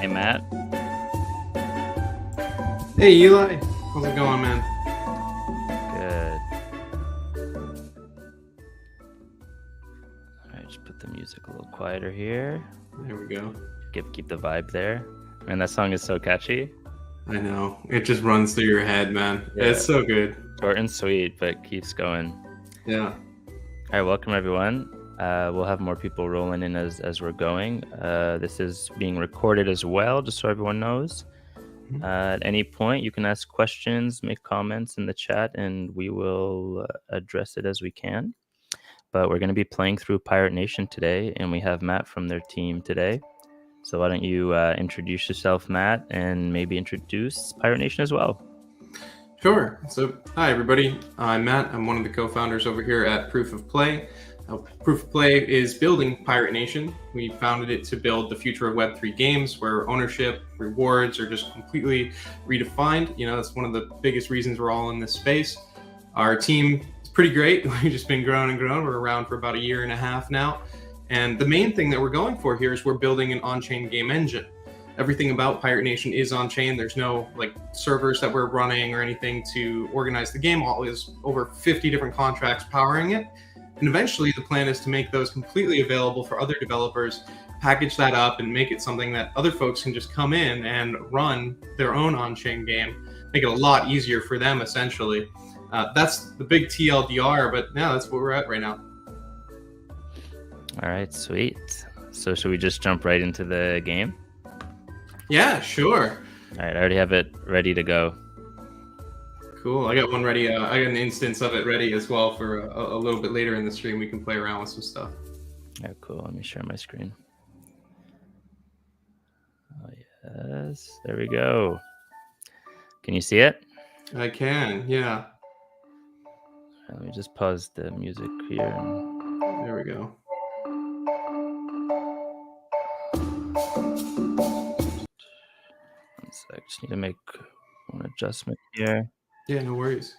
Hey, Matt. Hey, Eli. How's it going, man? Good. All right, just put the music a little quieter here. There we go. Keep the vibe there. Man, that song is so catchy. I know. It just runs through your head, man. Yeah. It's so good. Short and sweet, but keeps going. Yeah. All right, welcome everyone. We'll have more people rolling in as we're going. This is being recorded as well, just so everyone knows. At any point, you can ask questions, make comments in the chat, and we will address it as we can. But we're going to be playing through Pirate Nation today, and we have Matt from their team today. So why don't you introduce yourself, Matt, and maybe introduce Pirate Nation as well. Sure. So, hi, everybody. I'm Matt. I'm one of the co-founders over here at Proof of Play. Proof of Play is building Pirate Nation. We founded it to build the future of Web3 games where ownership, rewards are just completely redefined. You know, that's one of the biggest reasons we're all in this space. Our team is pretty great. We've just been growing and growing. We're around for about a year and a half now. And the main thing that we're going for here is we're building an on-chain game engine. Everything about Pirate Nation is on-chain. There's no like servers that we're running or anything to organize the game. All is over 50 different contracts powering it. And eventually the plan is to make those completely available for other developers, package that up and make it something that other folks can just come in and run their own on-chain game, make it a lot easier for them essentially. That's the big TLDR, but yeah, that's where we're at right now. All right, sweet. So should we just jump right into the game? Yeah, sure. All right, I already have it ready to go. Cool. I got one ready. I got an instance of it ready as well for a little bit later in the stream. We can play around with some stuff. Yeah, cool. Let me share my screen. Oh, yes. There we go. Can you see it? I can, yeah. Let me just pause the music here. There we go. One sec. Just need to make one adjustment here. Yeah, no worries.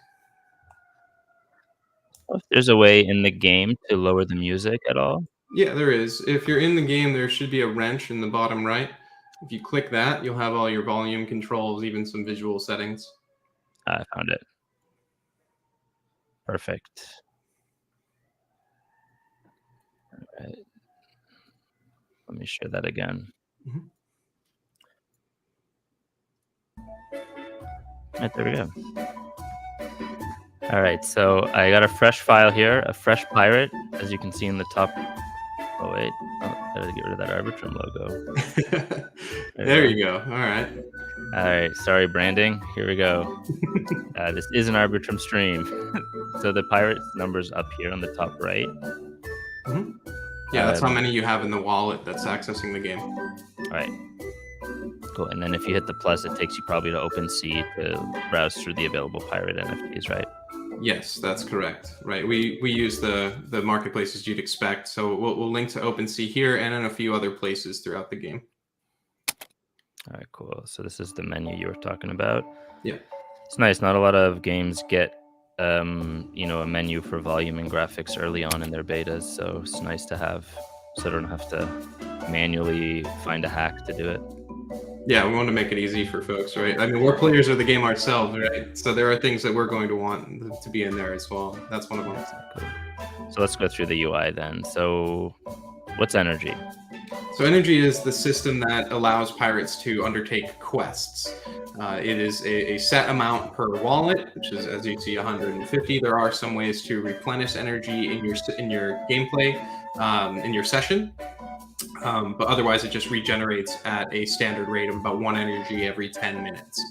If there's a way in the game to lower the music at all? Yeah, there is. If you're in the game, there should be a wrench in the bottom right. If you click that, you'll have all your volume controls, even some visual settings. I found it. Perfect. All right. Let me share that again. Mm-hmm. Right, there we go. All right, so I got a fresh file here, a fresh pirate, as you can see in the top. Oh, wait. Oh, gotta get rid of that Arbitrum logo. There you go. All right. All right, sorry, branding. Here we go. This is an Arbitrum stream. So the pirate number's up here on the top right. Mm-hmm. Yeah, that's how many you have in the wallet that's accessing the game. All right. Cool. And then if you hit the plus, it takes you probably to OpenSea to browse through the available pirate NFTs, right? Yes, that's correct. Right. We use the marketplaces you'd expect. So we'll link to OpenSea here and in a few other places throughout the game. All right, cool. So this is the menu you were talking about. Yeah. It's nice. Not a lot of games get a menu for volume and graphics early on in their betas. So it's nice to have, so I don't have to manually find a hack to do it. Yeah, we want to make it easy for folks, right? I mean, we're players of the game ourselves, right? So there are things that we're going to want to be in there as well. That's one of them. Cool. So let's go through the UI then. So what's Energy? So Energy is the system that allows pirates to undertake quests. It is a set amount per wallet, which is, as you see, 150. There are some ways to replenish energy in your gameplay, in your session. But otherwise, it just regenerates at a standard rate of about 1 energy every 10 minutes.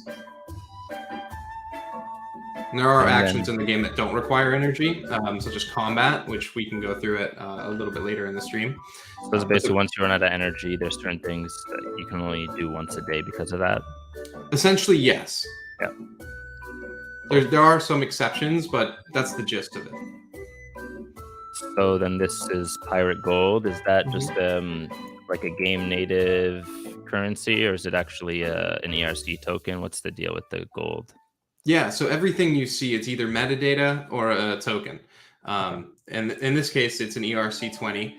And there are And actions then- in the game that don't require energy, such as combat, which we can go through it a little bit later in the stream. So it's basically once you run out of energy, there's certain things that you can only do once a day because of that. Essentially, yes. Yeah. There are some exceptions, but that's the gist of it. So then this is Pirate Gold. Is that Mhm. just like a game native currency, or is it actually an ERC token? What's the deal with the gold? Yeah, so everything you see, it's either metadata or a token. And in this case, it's an ERC20.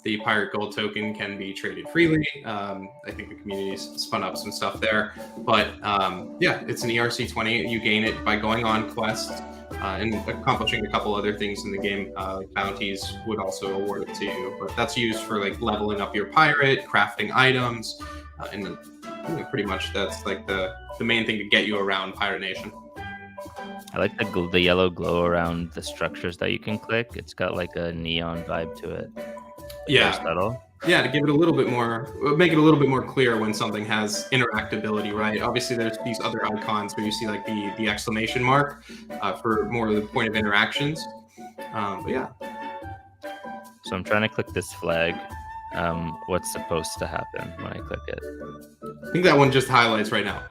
The Pirate Gold token can be traded freely. I think the community's spun up some stuff there. But yeah, it's an ERC20. You gain it by going on quests and accomplishing a couple other things in the game. Like bounties would also award it to you. But that's used for like leveling up your pirate, crafting items, and then pretty much that's like the main thing to get you around Pirate Nation. I like the yellow glow around the structures that you can click. It's got like a neon vibe to it. Yeah. Very subtle. Yeah, to give it a little bit more, make it a little bit more clear when something has interactability, right? Obviously, there's these other icons where you see like the exclamation mark for more of the point of interactions. But yeah. So I'm trying to click this flag. What's supposed to happen when I click it? I think that one just highlights right now.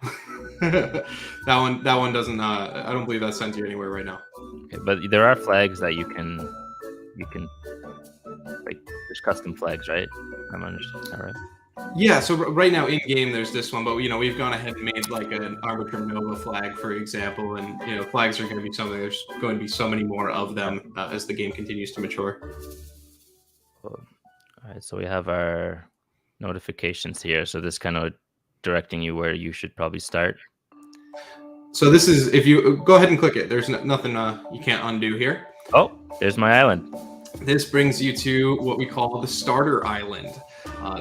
that one doesn't. I don't believe that sends you anywhere right now. Okay, but there are flags that you can like. There's custom flags, right? I'm understanding that right. Yeah. So right now in game, there's this one, but we've gone ahead and made like an Arbitrum Nova flag, for example, and flags are going to be something. There's going to be so many more of them as the game continues to mature. Cool. All right, so we have our notifications here. So this kind of directing you where you should probably start. So this is, if you go ahead and click it, there's nothing you can't undo here. Oh, there's my island. This brings you to what we call the starter island.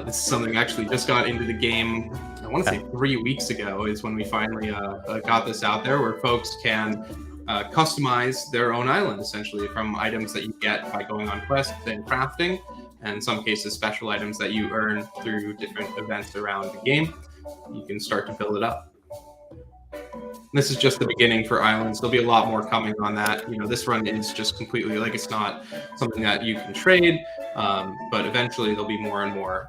This is something actually just got into the game, I want to say 3 weeks ago is when we finally got this out there, where folks can customize their own island, essentially, from items that you get by going on quests and crafting, and in some cases special items that you earn through different events around the game. You can start to build it up. This is just the beginning for islands. There'll be a lot more coming on that. This run is just completely like, it's not something that you can trade, but eventually there'll be more and more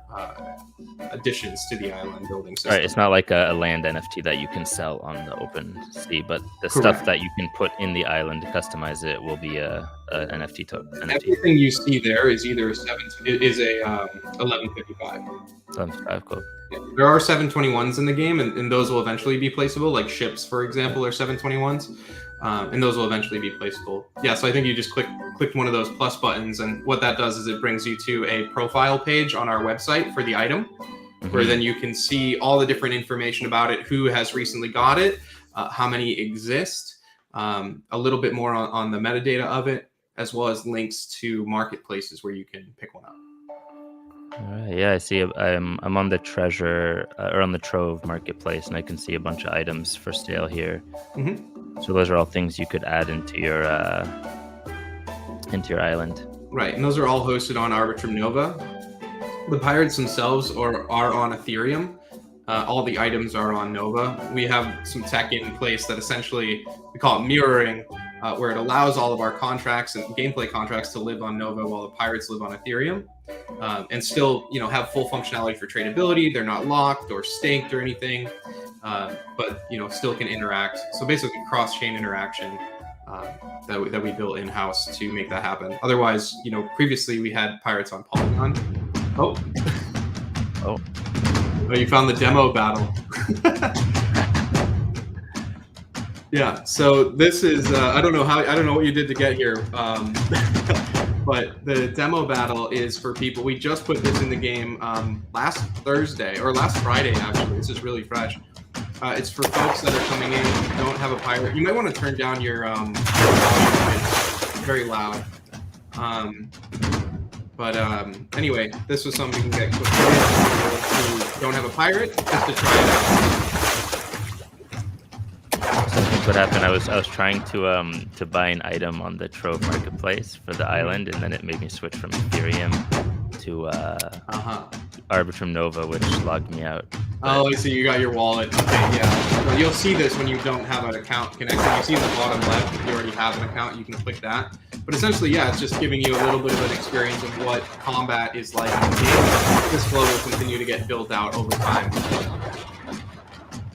additions to the island building system. Right, it's not like a land NFT that you can sell on the open sea, but the Correct. stuff that you can put in the island to customize it will be a NFT token. Everything you see there is either a 1155. 11.5, cool. There are 721s in the game, and those will eventually be placeable. Like ships, for example, are 721s, and those will eventually be placeable. Yeah, so I think you just clicked one of those plus buttons, and what that does is it brings you to a profile page on our website for the item, where then you can see all the different information about it, who has recently got it, how many exist, a little bit more on the metadata of it, as well as links to marketplaces where you can pick one up. All right, yeah, I see. I'm on the treasure or on the Trove marketplace, and I can see a bunch of items for sale here. Mm-hmm. So those are all things you could add into your island. Right, and those are all hosted on Arbitrum Nova. The pirates themselves are on Ethereum. All the items are on Nova. We have some tech in place that essentially, we call it mirroring, where it allows all of our contracts and gameplay contracts to live on Nova while the pirates live on Ethereum, and still, have full functionality for tradability. They're not locked or staked or anything, but still can interact. So basically, cross-chain interaction that we built in-house to make that happen. Otherwise, previously we had pirates on Polygon. Oh, you found the demo battle. Yeah, so this is I don't know what you did to get here, but the demo battle is for people. We just put this in the game last Thursday or last Friday, actually. This is really fresh. It's for folks that are coming in who don't have a pirate. You might want to turn down your volume. It's very loud. But anyway, this was something you can get quick who don't have a pirate, just to try it out. What happened? I was trying to buy an item on the Trove marketplace for the island, and then it made me switch from Ethereum to Arbitrum Nova, which logged me out. Oh, I see. You got your wallet. Okay, yeah. Well, you'll see this when you don't have an account connected. You see in the bottom left, if you already have an account, you can click that. But essentially, yeah, it's just giving you a little bit of an experience of what combat is like in the game. This flow will continue to get built out over time.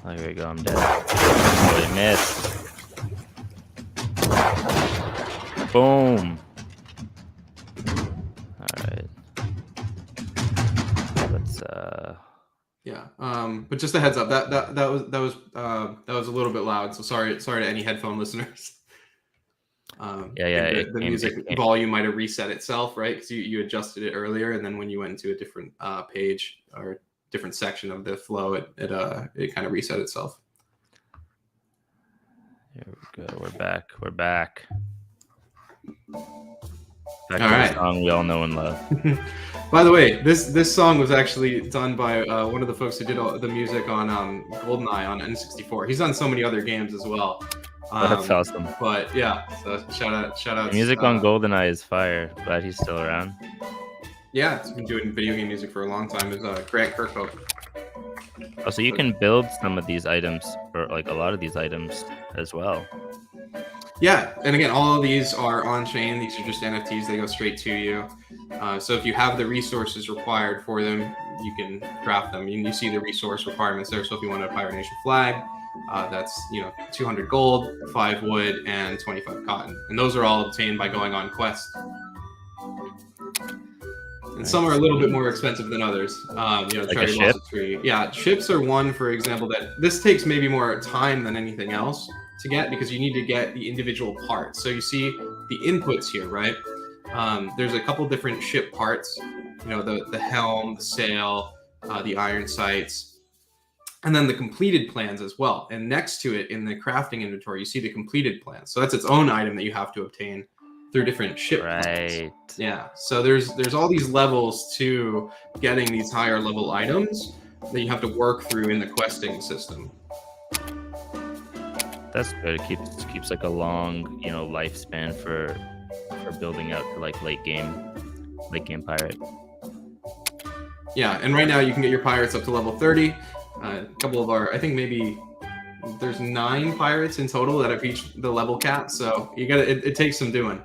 Oh, here we go. I'm dead. Oh, I missed. Boom. All right. Let's Yeah. But just a heads up, that was a little bit loud. So sorry to any headphone listeners. Yeah. The music volume might have reset itself, right? Because you adjusted it earlier, and then when you went into a different page or different section of the flow, it kind of reset itself. Here we go. We're back. Back all to right. The song we all know and love. By the way, this song was actually done by one of the folks who did all the music on GoldenEye on N64. He's done so many other games as well. That's awesome. But yeah, so shout out. The music on GoldenEye is fire. Glad he's still around. Yeah, he's been doing video game music for a long time. Is Grant Kirkhope. Oh, so you can build some of these items, or like a lot of these items as well. Yeah, and again, all of these are on-chain. These are just NFTs. They go straight to you. So if you have the resources required for them, you can craft them. You see the resource requirements there. So if you want a Pirate Nation flag, that's 200 gold, 5 wood, and 25 cotton. And those are all obtained by going on quests. And some are a little bit more expensive than others. Like Cherry Blossom Tree. Yeah, ships are one, for example, that this takes maybe more time than anything else to get, because you need to get the individual parts. So you see the inputs here, right? There's a couple different ship parts, the helm, the sail, the iron sights, and then the completed plans as well. And next to it in the crafting inventory, you see the completed plans. So that's its own item that you have to obtain through different ship plans. Yeah. So there's all these levels to getting these higher level items that you have to work through in the questing system. That's good. It keeps like a long, lifespan for building out to like late game pirate. Yeah, and right now you can get your pirates up to level 30. A couple of I think maybe there's 9 pirates in total that have reached the level cap. So it takes some doing.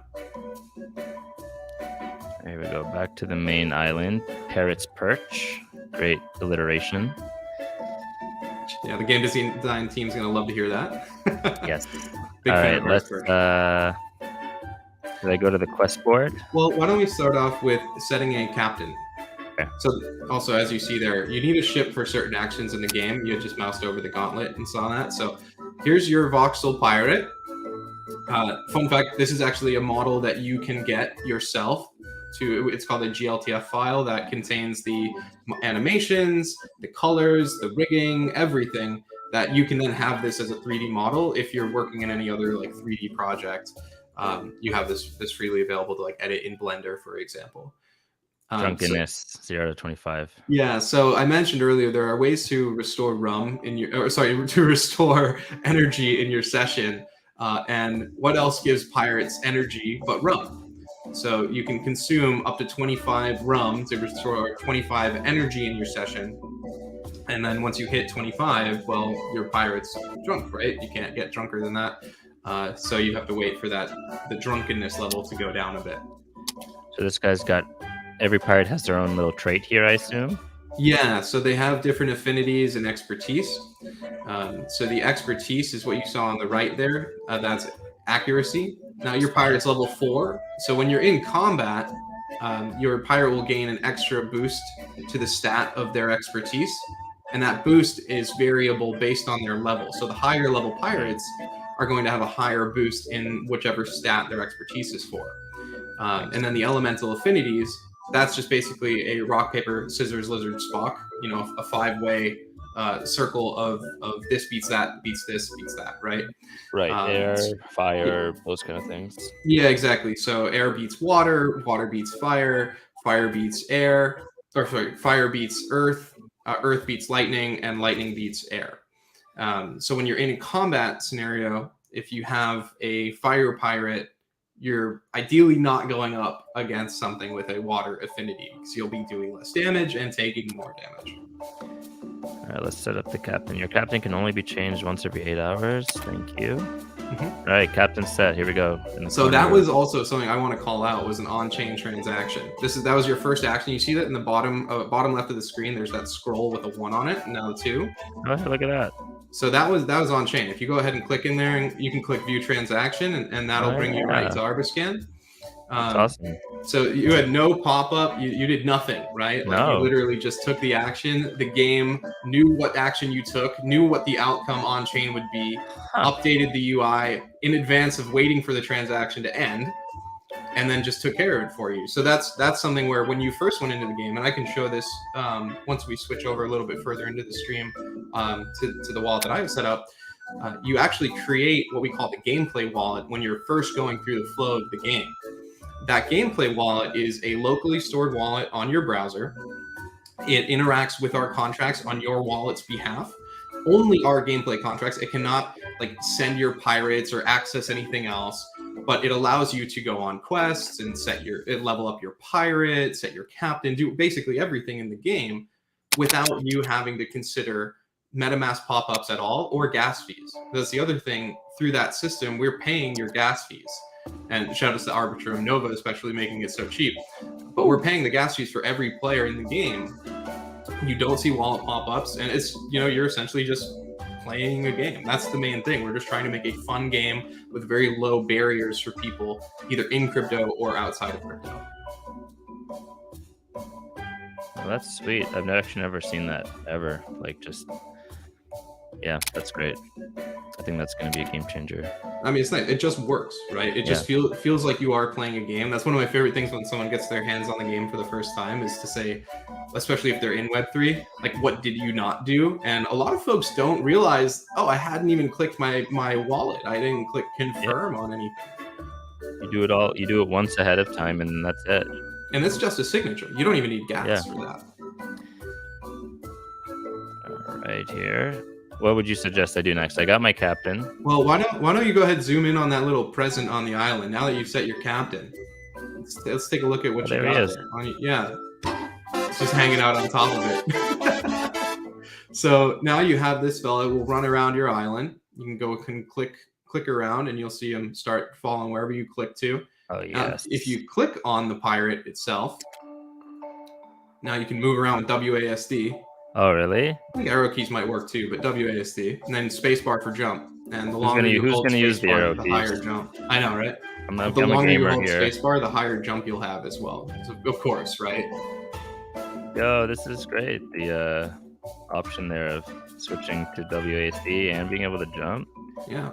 Here we go. Back to the main island. Parrot's Perch. Great alliteration. Yeah, the game design team's gonna love to hear that. Yes. Big All fan right, let's. Did I go to the quest board? Well, why don't we start off with setting a captain? Okay. So, also, as you see there, you need a ship for certain actions in the game. You had just moused over the Gauntlet and saw that. So, here's your voxel pirate. Fun fact: this is actually a model that you can get yourself. It's called a GLTF file that contains the animations, the colors, the rigging, everything that you can then have this as a 3D model. If you're working in any other like 3D project, you have this freely available to like edit in Blender, for example. Drunkenness 0 to 25. Yeah, so I mentioned earlier there are ways to restore to restore energy in your session. And what else gives pirates energy but rum? So you can consume up to 25 rum to restore 25 energy in your session. And then once you hit 25, well, your pirate's drunk, right? You can't get drunker than that. So you have to wait for the drunkenness level to go down a bit. So this guy's every pirate has their own little trait here, I assume? Yeah, so they have different affinities and expertise. So the expertise is what you saw on the right there. That's accuracy. Now your pirate's level 4. So when you're in combat, your pirate will gain an extra boost to the stat of their expertise. And that boost is variable based on their level. So the higher level pirates are going to have a higher boost in whichever stat their expertise is for. And then the elemental affinities, that's just basically a rock, paper, scissors, lizard, Spock, a 5-way circle of this beats that, beats this, beats that, right? Right, air, fire, those kind of things. Yeah, exactly. So air beats water, water beats fire, fire beats air, fire beats earth, earth beats lightning, and lightning beats air. So when you're in a combat scenario, if you have a fire pirate, you're ideally not going up against something with a water affinity, because you'll be doing less damage and taking more damage. All right, let's set up the captain. Your captain can only be changed once every 8 hours. Thank you. All right, captain set. Here we go. So that was also something I want to call out, was an on-chain transaction. That was your first action. You see that in the bottom left of the screen. There's that scroll with a 1 on it. Now the 2. Oh, look at that. So that was on chain. If you go ahead and click in there, and you can click view transaction, and that'll bring you right to Arbuscan. That's awesome. So you had no pop-up. You did nothing, right? Like, no. You literally just took the action. The game knew what action you took, knew what the outcome on chain would be, updated the UI in advance of waiting for the transaction to end, and then just took care of it for you. So that's something where when you first went into the game, and I can show this once we switch over a little bit further into the stream to the wallet that I have set up, you actually create what we call the gameplay wallet when you're first going through the flow of the game. That gameplay wallet is a locally stored wallet on your browser. It interacts with our contracts on your wallet's behalf. Only our gameplay contracts. It cannot like send your pirates or access anything else, but it allows you to go on quests and level up your pirate, set your captain, do basically everything in the game without you having to consider MetaMask pop-ups at all or gas fees. That's the other thing. Through that system, we're paying your gas fees. And shout out to Arbitrum Nova, especially making it so cheap. But we're paying the gas fees for every player in the game. You don't see wallet pop-ups, and it's, you're essentially just playing a game. That's the main thing. We're just trying to make a fun game with very low barriers for people, either in crypto or outside of crypto. Well, that's sweet. I've actually never seen that ever. Yeah, that's great. I think that's going to be a game changer. I mean, it's nice. It just works, right? It just feels like you are playing a game. That's one of my favorite things when someone gets their hands on the game for the first time, is to say, especially if they're in Web3, like, what did you not do? And a lot of folks don't realize, I hadn't even clicked my wallet. I didn't click confirm on anything. You do it all. You do it once ahead of time, and that's it. And it's just a signature. You don't even need gas for that. All right, here. What would you suggest I do next? I got my captain. Well, why don't you go ahead and zoom in on that little present on the island now that you've set your captain? Let's take a look at what you got there. Yeah, it's just hanging out on top of it. So now you have this fella. Will run around your island. You can go and click around, and you'll see him start falling wherever you click to. Oh yes. If you click on the pirate itself, now you can move around with WASD. Oh, really? I think arrow keys might work too, but WASD, and then spacebar for jump. And the longer who's gonna use the arrow keys? The higher jump. I know, right? The longer you hold spacebar, the higher jump you'll have as well. So, of course, right? Yo, this is great. The option there of switching to WASD and being able to jump. Yeah.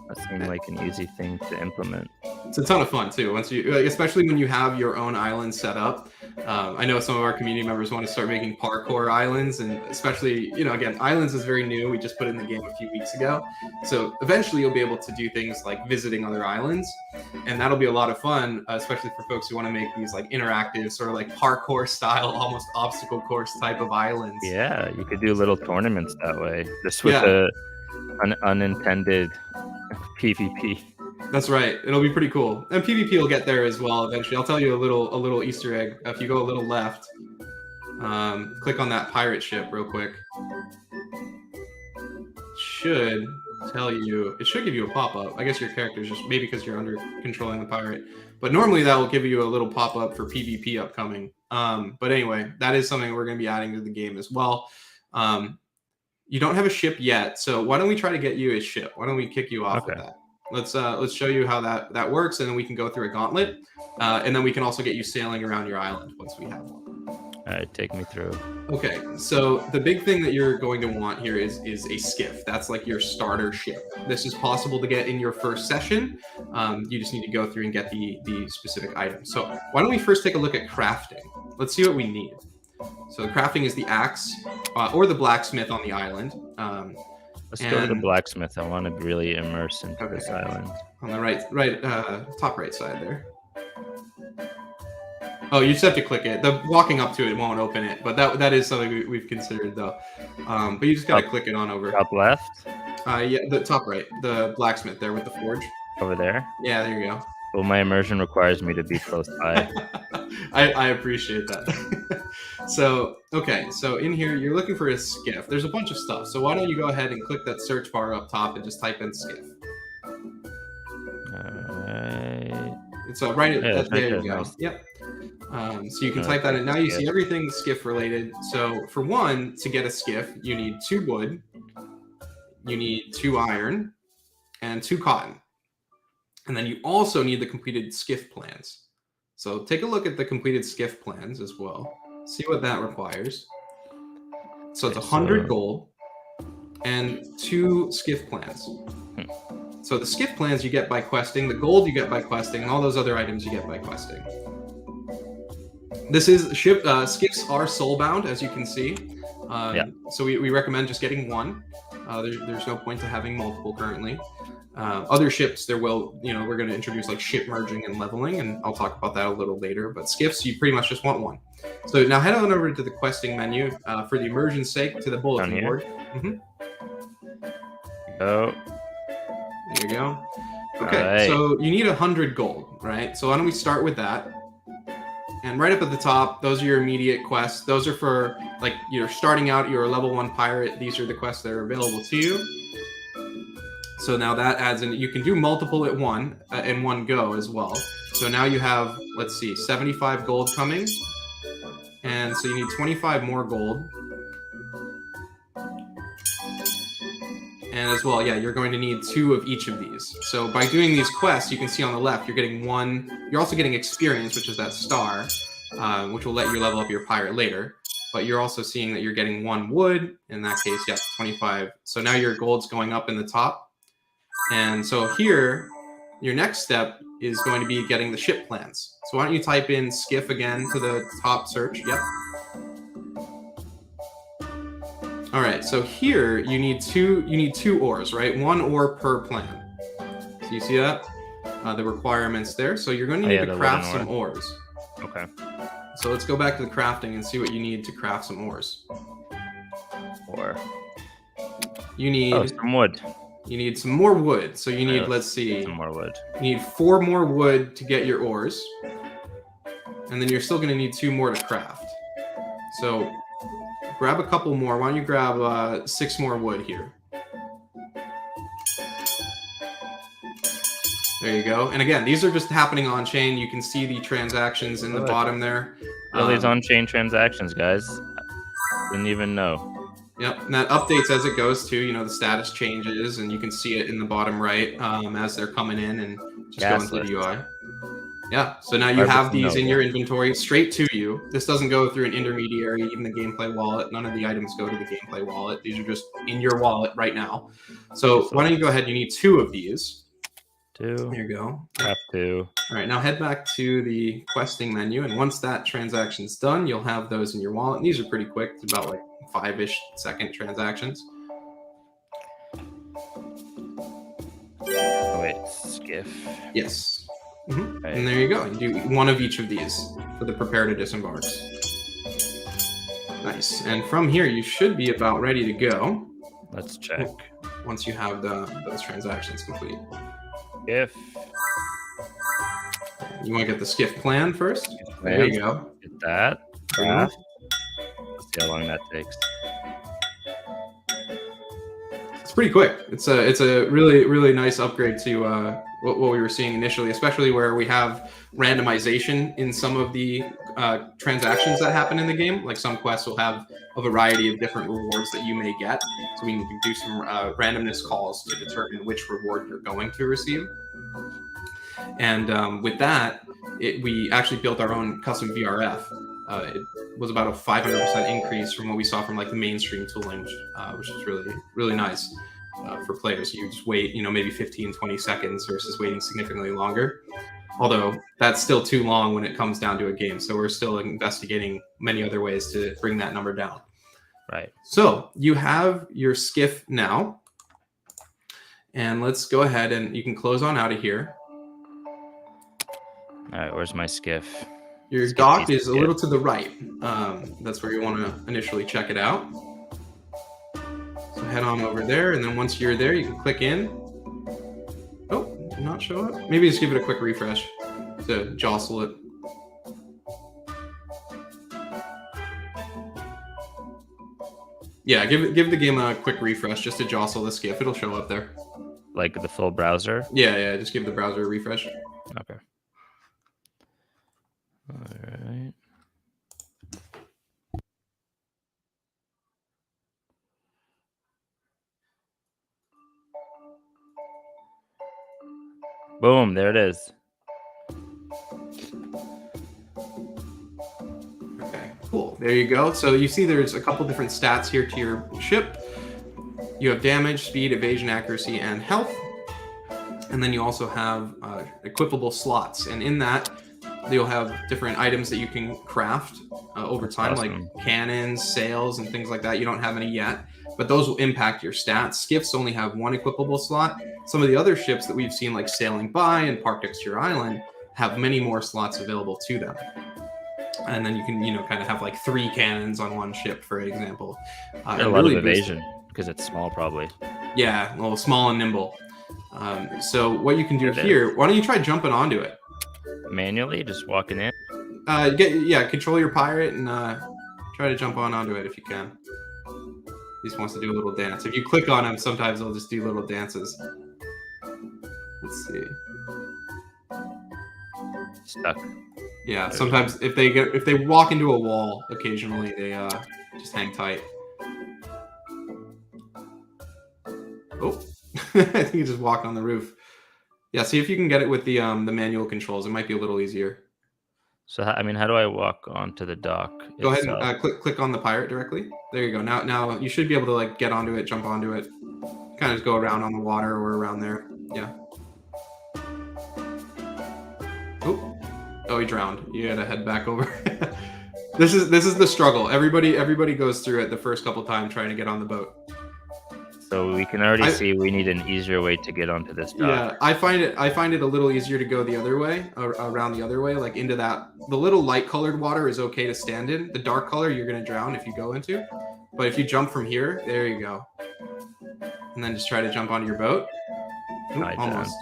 That seemed like an easy thing to implement. It's a ton of fun too. Once you, especially when you have your own island set up. I know some of our community members want to start making parkour islands, and especially, again, islands is very new. We just put it in the game a few weeks ago. So eventually you'll be able to do things like visiting other islands, and that'll be a lot of fun, especially for folks who want to make these like interactive, sort of like parkour style, almost obstacle course type of islands. Yeah, you could do little tournaments that way, just with the unintended PvP. That's right. It'll be pretty cool. And PvP will get there as well eventually. I'll tell you a little Easter egg. If you go a little left, click on that pirate ship real quick. Should tell you, it should give you a pop-up. I guess your character's just, maybe because you're under controlling the pirate. But normally that will give you a little pop-up for PvP upcoming. But anyway, that is something we're going to be adding to the game as well. You don't have a ship yet, so why don't we try to get you a ship? Why don't we kick you off with that? Let's show you how that works, and then we can go through a gauntlet, and then we can also get you sailing around your island once we have one. All right, take me through. Okay, so the big thing that you're going to want here is a skiff. That's like your starter ship. This is possible to get in your first session. You just need to go through and get the specific items. So why don't we first take a look at crafting? Let's see what we need. So crafting is the axe or the blacksmith on the island. Let's go to the blacksmith. I want to really immerse into this island. On the top right side there. Oh, you just have to click it. The walking up to it won't open it, but that is something we've considered though. But you just gotta click it on over. Top left? Yeah, the top right. The blacksmith there with the forge. Over there? Yeah, there you go. Well, my immersion requires me to be close by. I appreciate that. So, okay, so in here, you're looking for a skiff. There's a bunch of stuff. So why don't you go ahead and click that search bar up top and just type in skiff. Alright. It's right at, Yeah, it's right there you there, go. nice. Yep. So you can type that in. Now you see everything skiff related. So for one, to get a skiff, you need 2 wood, you need 2 iron, and 2 cotton. And then you also need the completed skiff plans. So take a look at the completed skiff plans as well. See what that requires. So it's 100 gold and 2 skiff plans. So the skiff plans you get by questing, the gold you get by questing, and all those other items you get by questing. This is skiffs are soulbound, as you can see. So we recommend just getting 1. There's no point to having multiple currently. Other ships, we're going to introduce like ship merging and leveling, and I'll talk about that a little later. But skiffs, you pretty much just want 1. So now head on over to the questing menu for the immersion's sake to the bulletin board. Oh. There you go. Okay, so you need 100 gold, right? So why don't we start with that? And right up at the top, those are your immediate quests. Those are for, like, you're starting out, you're a level 1 pirate. These are the quests that are available to you. So now that adds in, you can do multiple in one go as well. So now you have, let's see, 75 gold coming. And so you need 25 more gold. And as well, yeah, you're going to need 2 of each of these. So by doing these quests, you can see on the left, you're getting 1. You're also getting experience, which is that star, which will let you level up your pirate later. But you're also seeing that you're getting 1 wood. In that case, yeah, 25. So now your gold's going up in the top. And so here, your next step is going to be getting the ship plans. So why don't you type in skiff again to the top search? Yep. All right, so here you need 2 ores, right? 1 ore per plan. So you see that? The requirements there. So you're going to need to craft some ores. Okay. So let's go back to the crafting and see what you need to craft some ores. Ore. You need some wood. You need some more wood. So you need, let's see, some more wood. You need 4 more wood to get your ores. And then you're still going to need 2 more to craft. So grab a couple more. Why don't you grab 6 more wood here? There you go. And again, these are just happening on chain. You can see the transactions in the bottom there. These on-chain transactions, guys. Didn't even know. Yep, and that updates as it goes too. The status changes, and you can see it in the bottom right as they're coming in and just going through the UI. Yeah, so now you have these in your inventory straight to you. This doesn't go through an intermediary, even the gameplay wallet. None of the items go to the gameplay wallet. These are just in your wallet right now. So why don't you go ahead? You need 2 of these. 2. There you go. Craft 2. All right, now head back to the questing menu, and once that transaction's done, you'll have those in your wallet. And these are pretty quick. It's about like 5-ish second transactions. Oh, wait, skiff. Yes. Mm-hmm. Right. And there you go. You do 1 of each of these for the prepare to disembark. Nice. And from here, you should be about ready to go. Let's check. Once you have those transactions complete. Skiff. You want to get the skiff plan first? There you go. Get that. Craft. Let's see how long that takes. It's pretty quick. It's a really, really nice upgrade to what we were seeing initially, especially where we have randomization in some of the transactions that happen in the game. Like some quests will have a variety of different rewards that you may get. So we can do some randomness calls to determine which reward you're going to receive. And with that, we actually built our own custom VRF. It was about a 500% increase from what we saw from like the mainstream tooling, which is really, really nice for players. You just wait, maybe 15, 20 seconds versus waiting significantly longer. Although that's still too long when it comes down to a game. So we're still investigating many other ways to bring that number down. Right. So you have your skiff now. And let's go ahead and you can close on out of here. All right, where's my skiff? Your dock is a little to the right. That's where you want to initially check it out. So head on over there, and then once you're there, you can click in. Oh, not not show up? Maybe just give it a quick refresh to jostle it. Yeah, give the game a quick refresh just to jostle the skiff. It'll show up there. Like the full browser? Yeah, just give the browser a refresh. Okay. All right. Boom, there it is. Okay, cool. There you go. So you see there's a couple different stats here to your ship. You have damage, speed, evasion, accuracy, and health. And then you also have equipable slots. And in that, you'll have different items that you can craft over time, awesome. Like cannons, sails, and things like that. You don't have any yet, but those will impact your stats. Skiffs only have one equipable slot. Some of the other ships that we've seen, like Sailing By and Parked Next to Your Island, have many more slots available to them. And then you can, kind of have like 3 cannons on one ship, for example. A lot of evasion because it's small, probably. Yeah, well, small and nimble. So what you can do here, why don't you try jumping onto it? Manually, just walking in? Control your pirate and try to jump onto it if you can. He just wants to do a little dance. If you click on him, sometimes they'll just do little dances. Let's see. Stuck. Yeah, sometimes if they walk into a wall, occasionally they just hang tight. Oh, I think he just walked on the roof. Yeah, see if you can get it with the manual controls. It might be a little easier. So, how do I walk onto the dock? Go ahead and click on the pirate directly. There you go. Now you should be able to like get onto it, jump onto it, kind of just go around on the water or around there. Yeah. Oh, he drowned. You gotta head back over. This is the struggle. Everybody goes through it the first couple times trying to get on the boat. So we can already see we need an easier way to get onto this dock. Yeah, I find it a little easier to go the other way, around the other way, like into that. The little light colored water is okay to stand in. The dark color you're gonna drown if you go into. But if you jump from here, there you go. And then just try to jump onto your boat. Ooh, almost.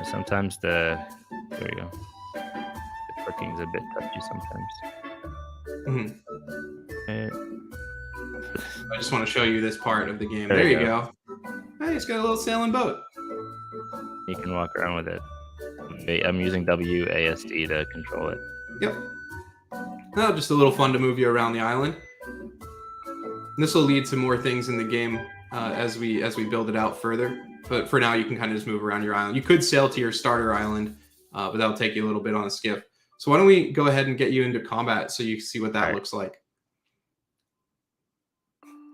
Sometimes there you go. The clicking is a bit touchy sometimes. I just want to show you this part of the game. There you go. Hey, it's got a little sailing boat. You can walk around with it. I'm using WASD to control it. Yep. Now, just a little fun to move you around the island. This will lead to more things in the game as we build it out further. But for now, you can kind of just move around your island. You could sail to your starter island, but that'll take you a little bit on a skiff. So why don't we go ahead and get you into combat so you can see what that looks like.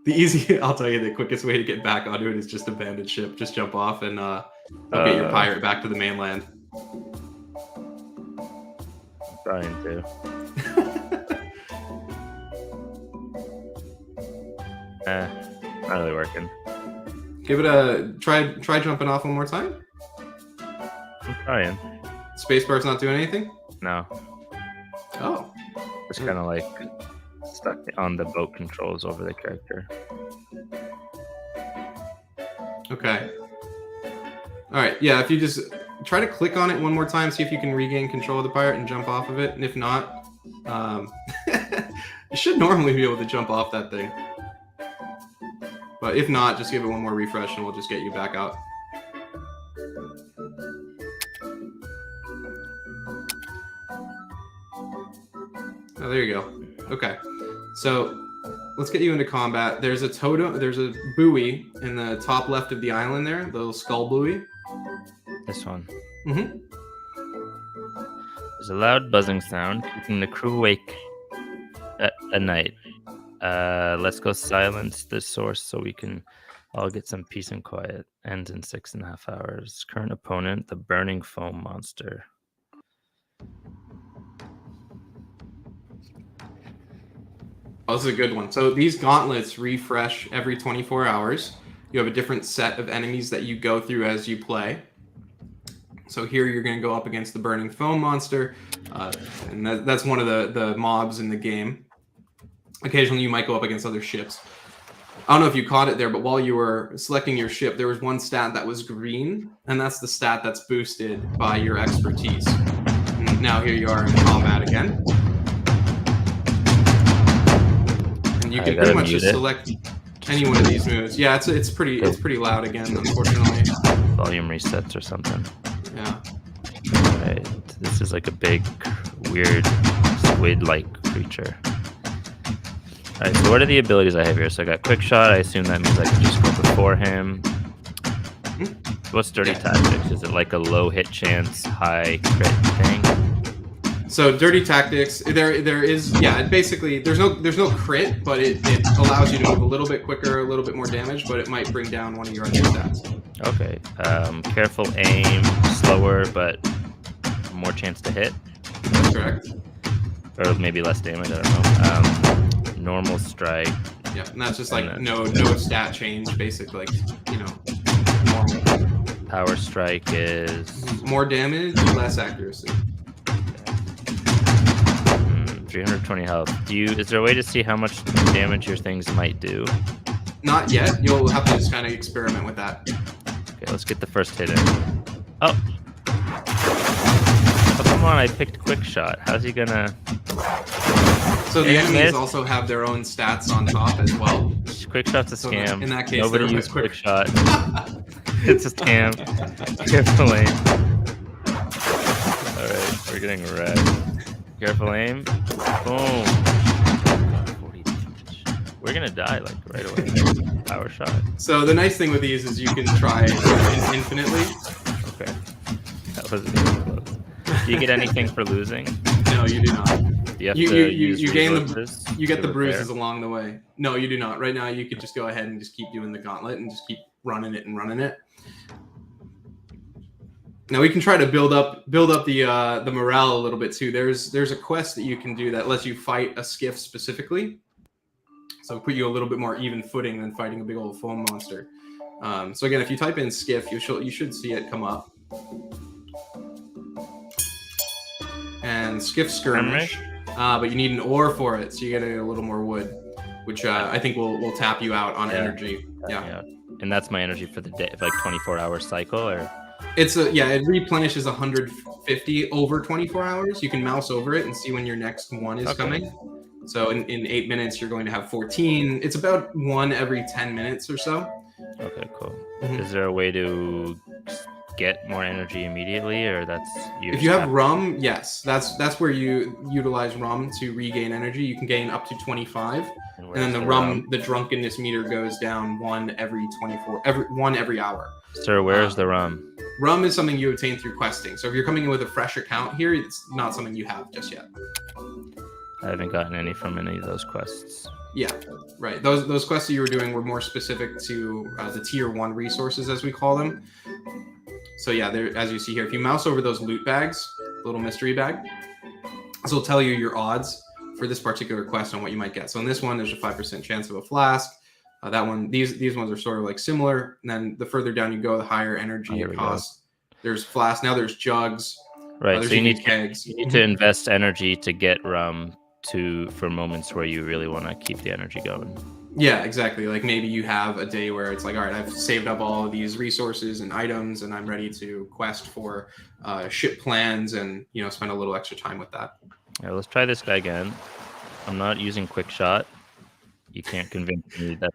I'll tell you, the quickest way to get back onto it is just abandon ship. Just jump off and get your pirate back to the mainland. I'm trying to. Not really working. Give it a try jumping off one more time. I'm trying. Spacebar's not doing anything? No. Oh. It's kind of like stuck on the boat controls over the character. Okay. All right. Yeah, if you just try to click on it one more time, see if you can regain control of the pirate and jump off of it. And if not, you should normally be able to jump off that thing. But if not, just give it one more refresh and we'll just get you back out. Oh, there you go. Okay. So let's get you into combat. There's a totem, there's a buoy in the top left of the island there, the little skull buoy. This one. Mm-hmm. There's a loud buzzing sound, keeping the crew awake at night. Let's go silence the source so we can all get some peace and quiet. Ends in 6.5 hours. Current opponent, the burning foam monster. Oh, this is a good one. So these gauntlets refresh every 24 hours. You have a different set of enemies that you go through as you play. So here you're going to go up against the burning foam monster, and that's one of the mobs in the game. Occasionally you might go up against other ships. I don't know if you caught it there, but while you were selecting your ship, there was one stat that was green, and that's the stat that's boosted by your expertise. And now here you are in combat again. And you can pretty much just select any one of these moves. Yeah, it's pretty loud again, unfortunately. Volume resets or something. Yeah. Right. This is like a big, weird, squid-like creature. Alright, so what are the abilities I have here? So I got quick shot. I assume that means I can just go before him. What's dirty tactics? Is it like a low hit chance, high crit thing? So dirty tactics, there is basically there's no crit, but it allows you to move a little bit quicker, a little bit more damage, but it might bring down one of your other stats. Okay. Careful aim, slower, but more chance to hit. That's correct. Or maybe less damage. I don't know. Normal strike. Yeah, and that's just like no stat change, basically. Normal. Power strike is more damage, less accuracy. 320 health. Is there a way to see how much damage your things might do? Not yet. You'll have to just kind of experiment with that. Okay, let's get the first hit in. Oh, come on! I picked quick shot. How's he gonna? So the enemies also have their own stats on top as well. Quick shot's a scam. So in that case, nobody uses quick shot. It's a scam. Careful aim. All right, we're getting red. Careful aim. Boom. 40 damage. We're gonna die like right away. Power shot. So the nice thing with these is you can try infinitely. Okay. That wasn't even close. Do you get anything for losing? No, you do not. You gain you get the bruises repair? along the way. No, you do not. Right now, you could just go ahead and just keep doing the gauntlet and just keep running it. Now we can try to build up the morale a little bit too. There's a quest that you can do that lets you fight a skiff specifically, so put you a little bit more even footing than fighting a big old foam monster. So again, if you type in skiff, you should see it come up. And skiff skirmish. But you need an ore for it, so you gotta get a little more wood, which I think will tap you out on energy. Yeah. And that's my energy for the day, like 24-hour cycle, or it replenishes 150 over 24 hours. You can mouse over it and see when your next one is coming. So in 8 minutes, you're going to have 14. It's about one every 10 minutes or so. Okay, cool. Mm-hmm. Is there a way to get more energy immediately, or if you have rum? Yes, that's where you utilize rum to regain energy. You can gain up to 25, and then the drunkenness meter goes down one every hour. Sir, where's the rum? Rum is something you obtain through questing. So if you're coming in with a fresh account here, it's not something you have just yet. I haven't gotten any from any of those quests. Yeah, right. Those quests that you were doing were more specific to the tier 1 resources, as we call them. So yeah, there, as you see here, if you mouse over those loot bags, little mystery bag, this will tell you your odds for this particular quest on what you might get. So in this one, there's a 5% chance of a flask. That one, these ones are sort of like similar. And then the further down you go, the higher energy it costs. There's flasks. Now there's jugs. Right. So you need kegs. You need to invest energy to get rum for moments where you really want to keep the energy going. Yeah, exactly. Like maybe you have a day where it's like, all right, I've saved up all of these resources and items, and I'm ready to quest for ship plans, and spend a little extra time with that. All right, let's try this guy again. I'm not using quick shot. You can't convince me that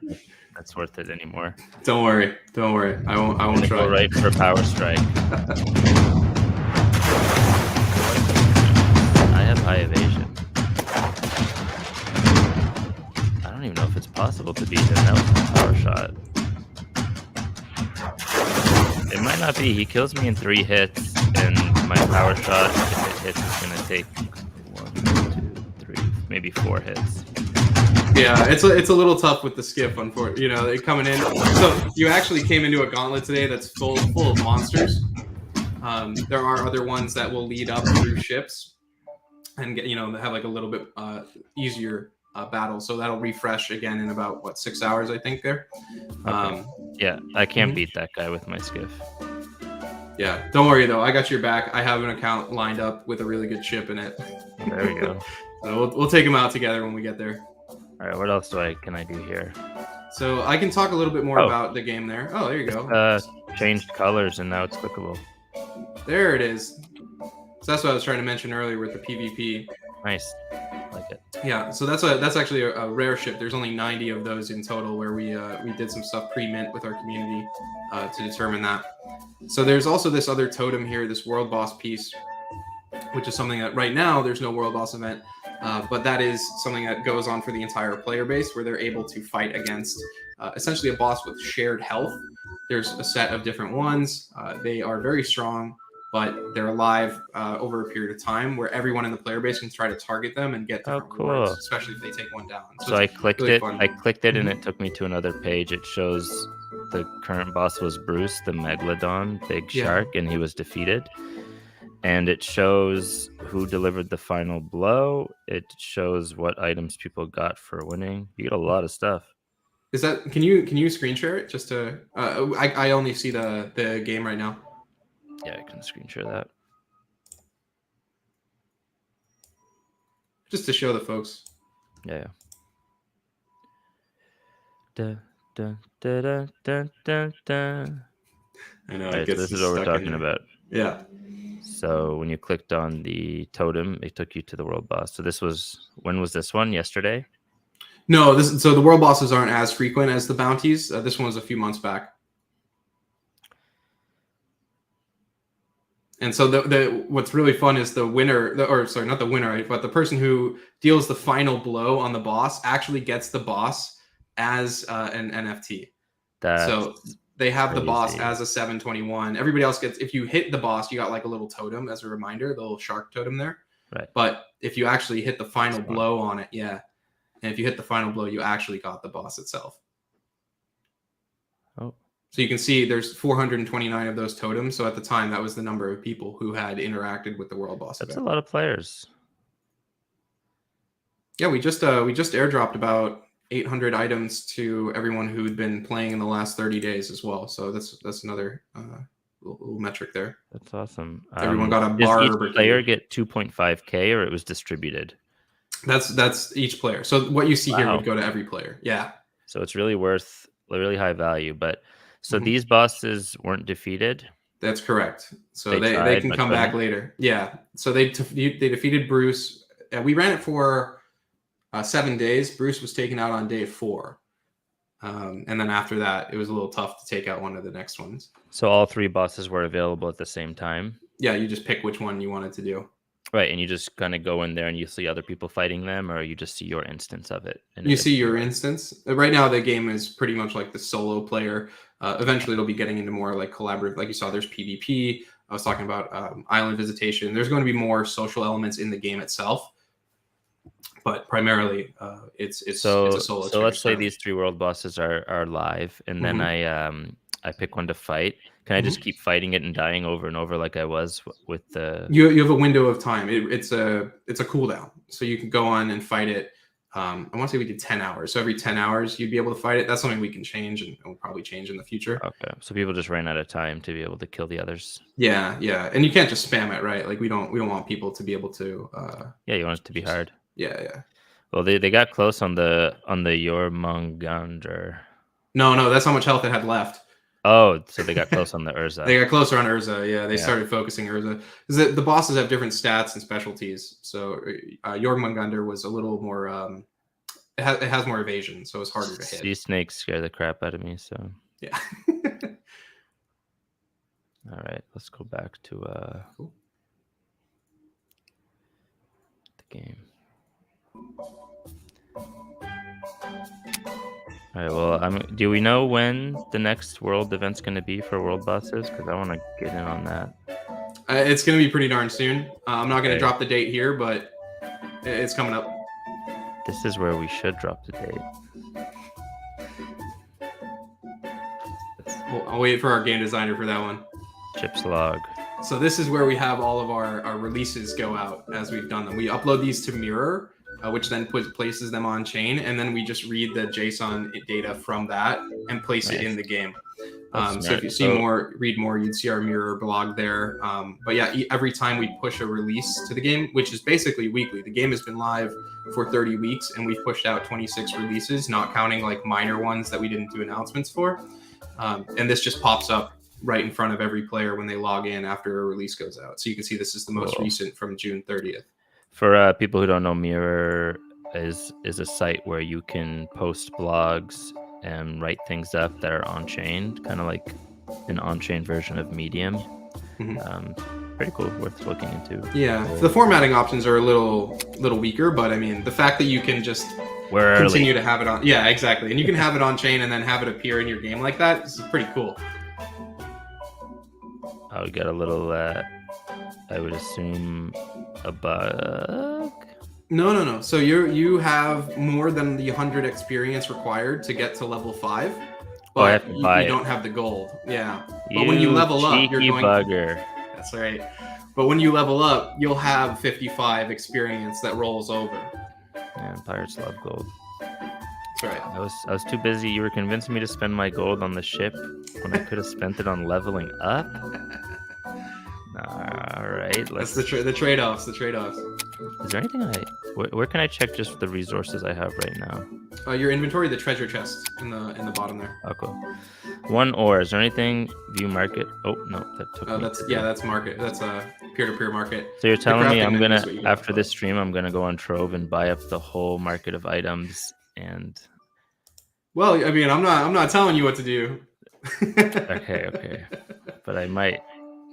that's worth it anymore. Don't worry. I won't try. Go right for power strike. I have high evasion. I don't even know if it's possible to beat him. That was a power shot. It might not be. He kills me in 3 hits, and my power shot, if it hits, is going to take 1, 2, 3, maybe 4 hits. Yeah, it's a little tough with the skiff, unfortunately. They're coming in. So you actually came into a gauntlet today that's full of monsters. There are other ones that will lead up through ships and get have like a little bit easier battle. So that'll refresh again in about 6 hours, I think. There. Okay. Yeah, I can't beat that guy with my skiff. Yeah, don't worry though. I got your back. I have an account lined up with a really good ship in it. There we go. So we'll take him out together when we get there. All right, what else can I do here? So I can talk a little bit more about the game there. Oh, there you go. Changed colors and now it's clickable. There it is. So that's what I was trying to mention earlier with the PvP. Nice. Like it. Yeah, so that's actually a rare ship. There's only 90 of those in total, where we did some stuff pre-mint with our community to determine that. So there's also this other totem here, this world boss piece, which is something that right now there's no world boss event, but that is something that goes on for the entire player base, where they're able to fight against essentially a boss with shared health. There's a set of different ones. They are very strong, but they're alive over a period of time, where everyone in the player base can try to target them and get different rewards, especially if they take one down. So I clicked really it. I clicked it, and it took me to another page. It shows the current boss was Bruce, the Megalodon, big shark, and he was defeated. And it shows who delivered the final blow. It shows what items people got for winning. You get a lot of stuff. Is that can you screen share it just to? I only see the game right now. Yeah, I can screen share that. Just to show the folks. Yeah. Da, da, da, da, da, da, da. I know. Right, so this is what we're talking about. Yeah. So when you clicked on the totem, it took you to the world boss. So this was, when was this one? Yesterday? No, so the world bosses aren't as frequent as the bounties. This one was a few months back. And so the what's really fun is the winner, not the winner, but the person who deals the final blow on the boss actually gets the boss as an NFT. So they have the boss as a 721. Everybody else gets, if you hit the boss, you got like a little totem as a reminder, the little shark totem there. Right. But if you actually hit the final blow on it, and if you hit the final blow, you actually got the boss itself. Oh. So you can see there's 429 of those totems. So at the time, that was the number of people who had interacted with the world boss event. That's a lot of players. Yeah, we just airdropped about 800 items to everyone who'd been playing in the last 30 days as well. So that's another little metric there. That's awesome. Everyone got a bar. Does each player get 2.5K, or it was distributed? That's each player. So what you see here would go to every player. Yeah. So it's really worth really high value. But so these bosses weren't defeated. That's correct. So they can come back later. Yeah. So they defeated Bruce. We ran it for 7 days. Bruce was taken out on day 4. And then after that, it was a little tough to take out one of the next ones. So all 3 bosses were available at the same time? Yeah, you just pick which one you wanted to do. Right, and you just kind of go in there and you see other people fighting them, or you just see your instance of it? You see your instance. Right now, the game is pretty much like the solo player. Eventually, it'll be getting into more like collaborative. Like you saw, there's PvP. I was talking about island visitation. There's going to be more social elements in the game itself. But primarily, it's a solo experience. So let's say these 3 world bosses are live, and then I pick one to fight. Can I just keep fighting it and dying over and over like I was with the? You have a window of time. It's a cooldown, so you can go on and fight it. I want to say we did 10 hours. So every 10 hours, you'd be able to fight it. That's something we can change, and we'll probably change in the future. Okay, so people just ran out of time to be able to kill the others. Yeah, and you can't just spam it, right? Like we don't want people to be able to. You want it to be hard. Yeah. Well, they got close on the Jormungandr. No, that's how much health it had left. Oh, so they got close on the Urza. They got closer on Urza. Yeah, they started focusing Urza because the bosses have different stats and specialties. So Jormungandr was a little more. It has more evasion, so it's harder to hit. Sea snakes scare the crap out of me. So yeah. All right, let's go back to cool. the game. All right, well, do we know when the next world event's going to be for world bosses? Because I want to get in on that. It's going to be pretty darn soon. I'm not going to drop the date here, but it's coming up. This is where we should drop the date. I'll wait for our game designer for that one. Chips log. So this is where we have all of our releases go out as we've done them. We upload these to Mirror, which then places them on chain, and then we just read the JSON data from that and place it in the game. So if you see read more, you'd see our mirror blog there. But yeah, every time we push a release to the game, which is basically weekly, the game has been live for 30 weeks and we've pushed out 26 releases, not counting like minor ones that we didn't do announcements for. And this just pops up right in front of every player when they log in after a release goes out. So you can see this is the most recent from June 30th. For people who don't know, Mirror is a site where you can post blogs and write things up that are on-chain, kind of like an on-chain version of Medium. Pretty cool, worth looking into. Yeah, the formatting options are a little weaker, but I mean, the fact that you can just continue to have it on, yeah, exactly, and you can have it on-chain and then have it appear in your game like that, this is pretty cool. Oh, we got a little, I would assume, a bug? No. So you have more than the 100 experience required to get to level 5. But you don't have the gold. Yeah. But when you level up, you're going... bugger. That's right. But when you level up, you'll have 55 experience that rolls over. Man, pirates love gold. That's right. I was too busy. You were convincing me to spend my gold on the ship when I could have spent it on leveling up. All right. That's the trade-offs. The trade-offs. Is there anything where can I check just the resources I have right now? Your inventory, the treasure chest in the bottom there. Oh, cool. 1 ore. Is there anything view market? Oh no, that took. That's market. That's a peer-to-peer market. So you're telling me I'm gonna after this stream I'm gonna go on Trove and buy up the whole market of items and. Well, I mean, I'm not telling you what to do. Okay, but I might.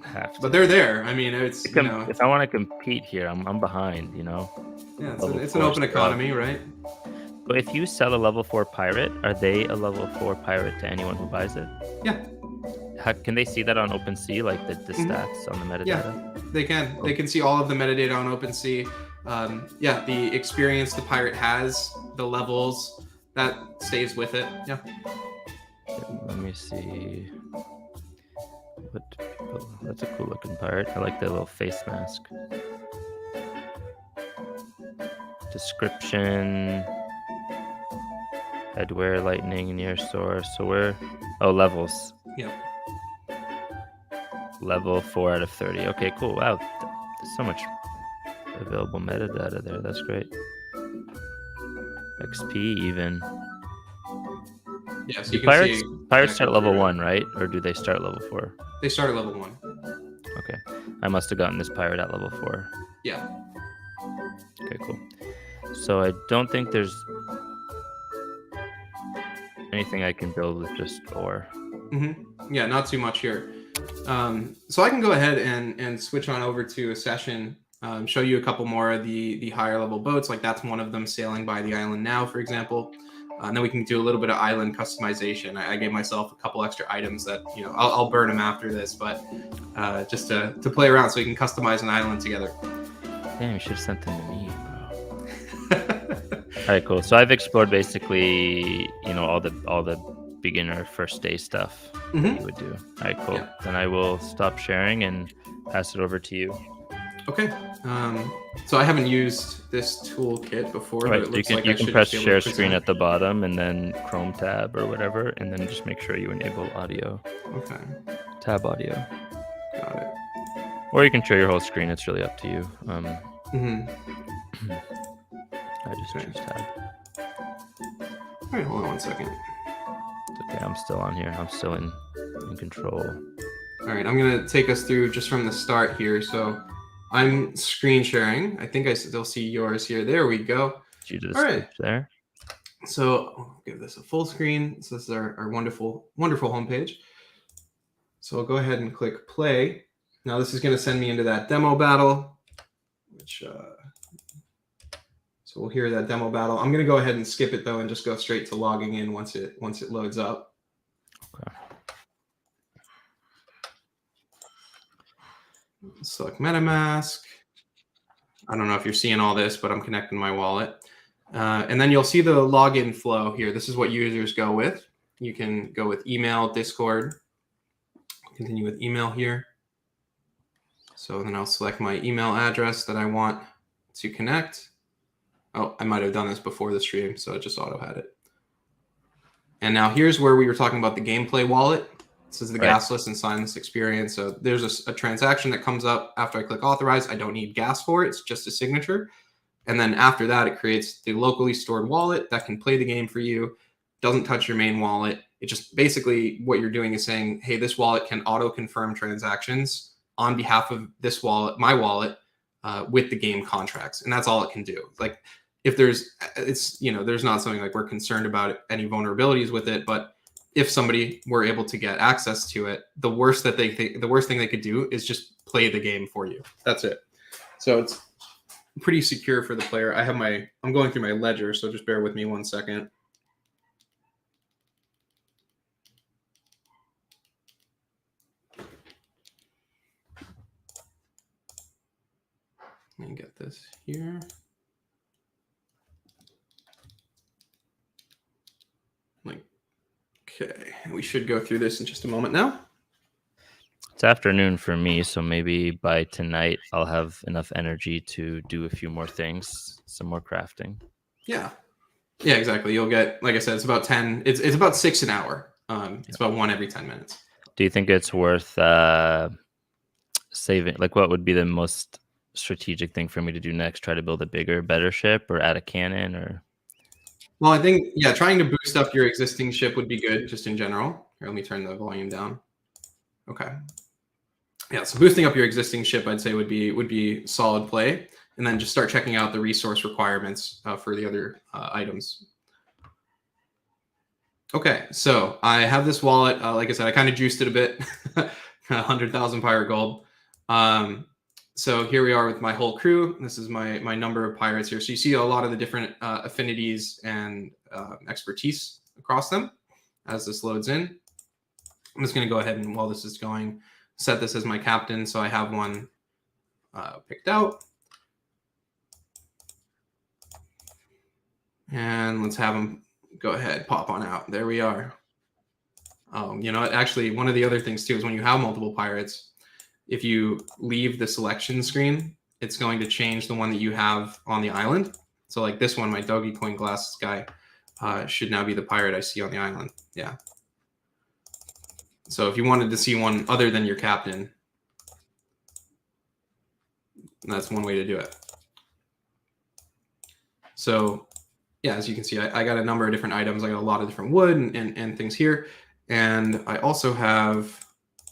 Have to. But they're there. I mean, it's if I want to compete here, I'm behind. Yeah, it's an open economy, right? But if you sell a level 4 pirate, are they a level 4 pirate to anyone who buys it? Yeah. Can they see that on OpenSea, like the stats on the metadata? Yeah, they can. Cool. They can see all of the metadata on OpenSea. The experience the pirate has, the levels that stays with it. Yeah. Let me see. That's a cool looking pirate. I like the little face mask. Description. Headwear, lightning, near source. So levels. Yep. Level 4 out of 30. Okay, cool. Wow. There's so much available metadata there. That's great. XP even. Yeah, so you can pirates start at level 1, right? Or do they start at level 4? They start at level 1. Okay. I must have gotten this pirate at level 4. Yeah. Okay, cool. So I don't think there's anything I can build with just ore. Yeah, not too much here. So I can go ahead and switch on over to a session, show you a couple more of the higher level boats. Like that's one of them sailing by the island now, for example. And then we can do a little bit of island customization. I gave myself a couple extra items that, I'll burn them after this, but just to play around so we can customize an island together. Damn, you should have sent them to me, bro. All right, cool. So I've explored basically, all the beginner first day stuff that you would do. All right, cool. Yeah. Then I will stop sharing and pass it over to you. Okay. So I haven't used this toolkit before. Right. But it looks you can press share screen at the bottom and then Chrome tab or whatever, and then just make sure you enable audio. Okay. Tab audio. Got it. Or you can share your whole screen. It's really up to you. I just choose tab. All right, hold on one second. It's okay. I'm still on here. I'm still in control. All right, I'm gonna take us through just from the start here. So I'm screen sharing. I think I still see yours here. There we go. All right. There. So I'll give this a full screen. So this is our wonderful, wonderful homepage. So I'll go ahead and click play. Now this is going to send me into that demo battle, which so we'll hear that demo battle. I'm going to go ahead and skip it though and just go straight to logging in once it loads up. Okay. Select MetaMask. I don't know if you're seeing all this, but I'm connecting my wallet. And then you'll see the login flow here. This is what users go with. You can go with email, Discord. Continue with email here. So then I'll select my email address that I want to connect. Oh, I might have done this before the stream, so it just auto had it. And now here's where we were talking about the gameplay wallet. This is the gasless and signless experience. So there's a transaction that comes up after I click authorize. I don't need gas for it. It's just a signature. And then after that, it creates the locally stored wallet that can play the game for you. Doesn't touch your main wallet. It just basically what you're doing is saying, hey, this wallet can auto confirm transactions on behalf of this wallet, my wallet, with the game contracts. And that's all it can do. Like if there's not something like we're concerned about any vulnerabilities with it, but if somebody were able to get access to it, the worst thing they could do is just play the game for you. That's it. So it's pretty secure for the player. I'm going through my ledger, so just bear with me 1 second. Let me get this here. Okay, we should go through this in just a moment now. It's afternoon for me, so maybe by tonight I'll have enough energy to do a few more things, some more crafting. Yeah, exactly. You'll get, like I said, it's about 10. It's about 6 an hour. It's about 1 every 10 minutes. Do you think it's worth saving? Like, what would be the most strategic thing for me to do next? Try to build a bigger, better ship, or add a cannon, or? Well, I think trying to boost up your existing ship would be good, just in general. Here, let me turn the volume down. Okay. Yeah, so boosting up your existing ship, I'd say would be solid play, and then just start checking out the resource requirements for the other items. Okay, so I have this wallet. Like I said, I kind of juiced it a bit, 100,000 pirate gold. So here we are with my whole crew. This is my number of pirates here. So you see a lot of the different affinities and expertise across them as this loads in. I'm just going to go ahead and while this is going, set this as my captain. So I have one picked out. And let's have him go ahead, pop on out. There we are. Actually, one of the other things too is when you have multiple pirates, if you leave the selection screen, it's going to change the one that you have on the island. So like this one, my Doggy Coin Glasses guy should now be the pirate I see on the island. Yeah. So if you wanted to see one other than your captain, that's one way to do it. So yeah, as you can see, I got a number of different items. I got a lot of different wood and things here. And I also have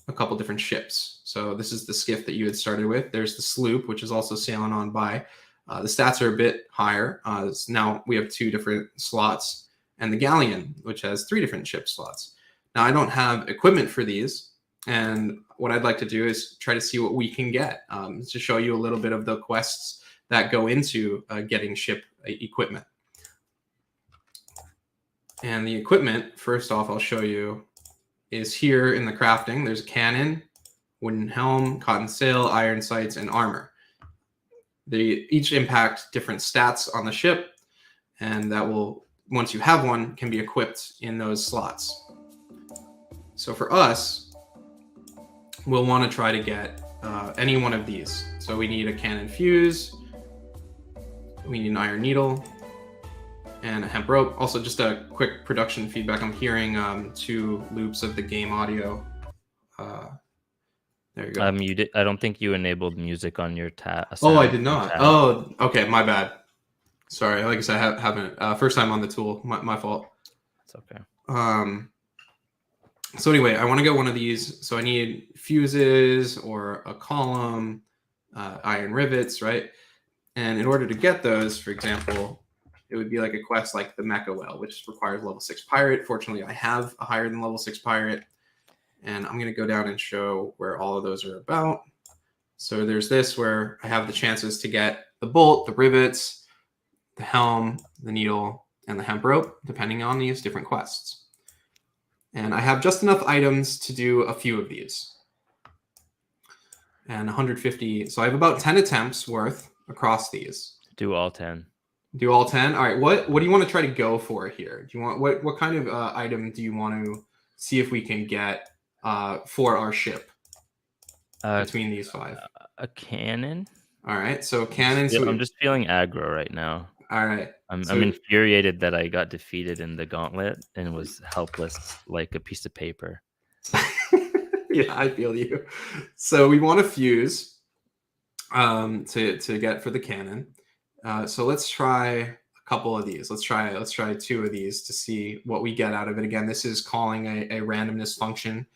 a couple different ships. So this is the skiff that you had started with. There's the sloop, which is also sailing on by. The stats are a bit higher. Now we have 2 different slots, and the galleon, which has 3 different ship slots. Now I don't have equipment for these, and what I'd like to do is try to see what we can get to show you a little bit of the quests that go into getting ship equipment. And the equipment, first off, I'll show you, is here in the crafting. There's a cannon, wooden helm, cotton sail, iron sights, and armor. They each impact different stats on the ship, and that will, once you have one, can be equipped in those slots. So for us, we'll want to try to get any one of these. So we need a cannon fuse, we need an iron needle, and a hemp rope. Also, just a quick production feedback. I'm hearing 2 loops of the game audio. There you go. I don't think you enabled music on your tab. Oh, I did not. Oh, okay, my bad. Sorry. Like I said, I haven't. First time on the tool. My fault. It's okay. So anyway, I want to get one of these. So I need fuses or a column, iron rivets, right? And in order to get those, for example, it would be like a quest like the Mecha Well, which requires level 6 pirate. Fortunately, I have a higher than level 6 pirate. And I'm going to go down and show where all of those are about. So there's this where I have the chances to get the bolt, the rivets, the helm, the needle, and the hemp rope, depending on these different quests. And I have just enough items to do a few of these. And 150. So I have about 10 attempts worth across these. Do all 10. Do all 10? All right. What do you want to try to go for here? Do you want what kind of item do you want to see if we can get for our ship between these 5? A cannon. All right. So cannon. I'm just feeling aggro right now. All right. I'm infuriated that I got defeated in the Gauntlet and was helpless like a piece of paper. Yeah, I feel you. So we want to fuse to get for the cannon. So let's try a couple of these. Let's try two of these to see what we get out of it. Again, this is calling a randomness function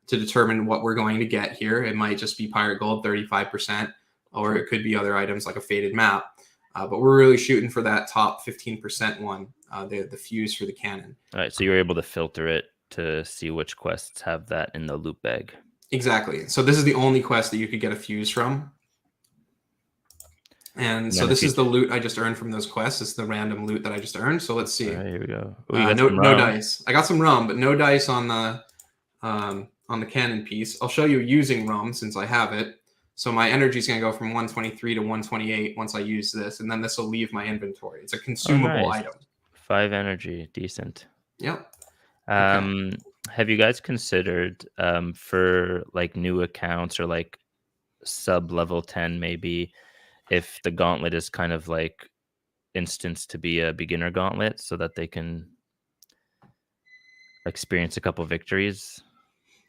to determine what we're going to get here. It might just be pirate gold 35%, or it could be other items like a faded map. But we're really shooting for that top 15% one, the fuse for the cannon. All right, so you're able to filter it to see which quests have that in the loot bag. Exactly. So this is the only quest that you could get a fuse from. And so this is the loot I just earned from those quests. It's the random loot that I just earned. So let's see. All right, here we go. Ooh, no dice. I got some rum, but no dice on the cannon piece. I'll show you using rum since I have it. So my energy is going to go from 123 to 128 once I use this, and then this will leave my inventory. It's a consumable item. 5 energy, decent. Yep. Okay. Have you guys considered for like new accounts or like sub level 10 maybe, if the gauntlet is kind of like instanced to be a beginner gauntlet so that they can experience a couple victories?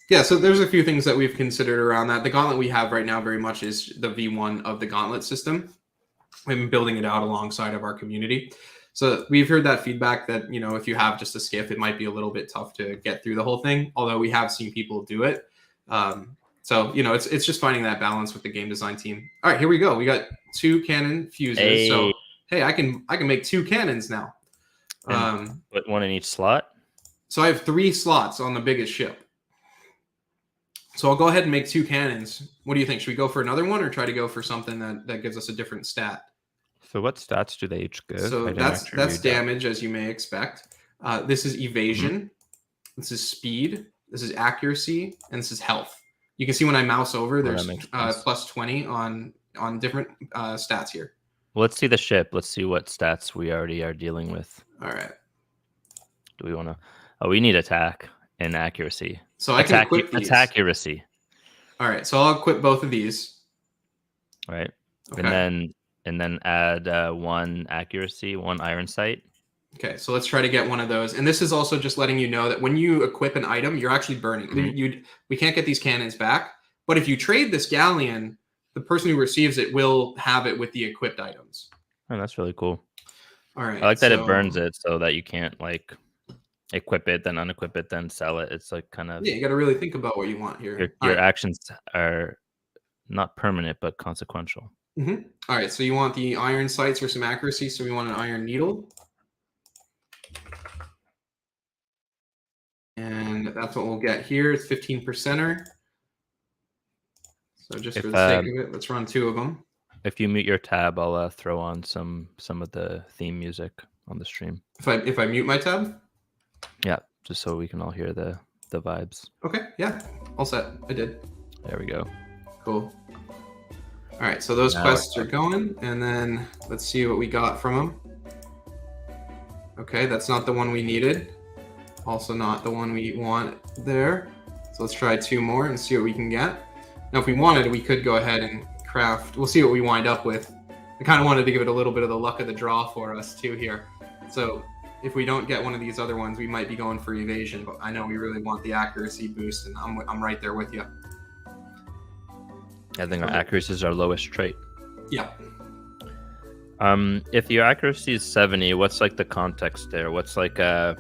Yeah, so there's a few things that we've considered around that. The gauntlet we have right now very much is the V1 of the gauntlet system. We've been building it out alongside of our community. So we've heard that feedback that, you know, if you have just a skiff, it might be a little bit tough to get through the whole thing, although we have seen people do it. So, you know, it's just finding that balance with the game design team. All right, here we go. We got 2 cannon fuses. Hey. So, hey, I can make 2 cannons now. Put one in each slot? So I have 3 slots on the biggest ship. So I'll go ahead and make 2 cannons. What do you think? Should we go for another one or try to go for something that gives us a different stat? So what stats do they each give? So that's damage, as you may expect. This is evasion. Mm-hmm. This is speed. This is accuracy. And this is health. You can see when I mouse over, there's plus 20 on different stats here. Well, let's see the ship. Let's see what stats we already are dealing with. All right. Do we want to... Oh, we need attack and accuracy. So I can equip these. Accuracy. All right. So I'll equip both of these. All right. Okay. And then add 1 accuracy, 1 iron sight. Okay, so let's try to get one of those. And this is also just letting you know that when you equip an item, you're actually burning. Mm-hmm. We can't get these cannons back. But if you trade this galleon, the person who receives it will have it with the equipped items. Oh, that's really cool. All right. I like that it burns it so that you can't like equip it, then unequip it, then sell it. It's like kind of... Yeah, you got to really think about what you want here. Your actions are not permanent, but consequential. Mm-hmm. All right, so you want the iron sights for some accuracy, so we want an iron needle. And that's what we'll get here. It's 15%er. So just for the sake of it, let's run 2 of them. If you mute your tab, I'll throw on some of the theme music on the stream. If I mute my tab? Yeah, just so we can all hear the vibes. Okay, yeah, all set. I did. There we go. Cool. All right, so those quests are going, and then let's see what we got from them. Okay, that's not the one we needed. Also not the one we want there. So let's try 2 more and see what we can get. Now, if we wanted, we could go ahead and craft. We'll see what we wind up with. I kind of wanted to give it a little bit of the luck of the draw for us, too, here. So if we don't get one of these other ones, we might be going for evasion, but I know we really want the accuracy boost, and I'm right there with you. I think our accuracy is our lowest trait. Yeah. If your accuracy is 70, what's like the context there? What's like the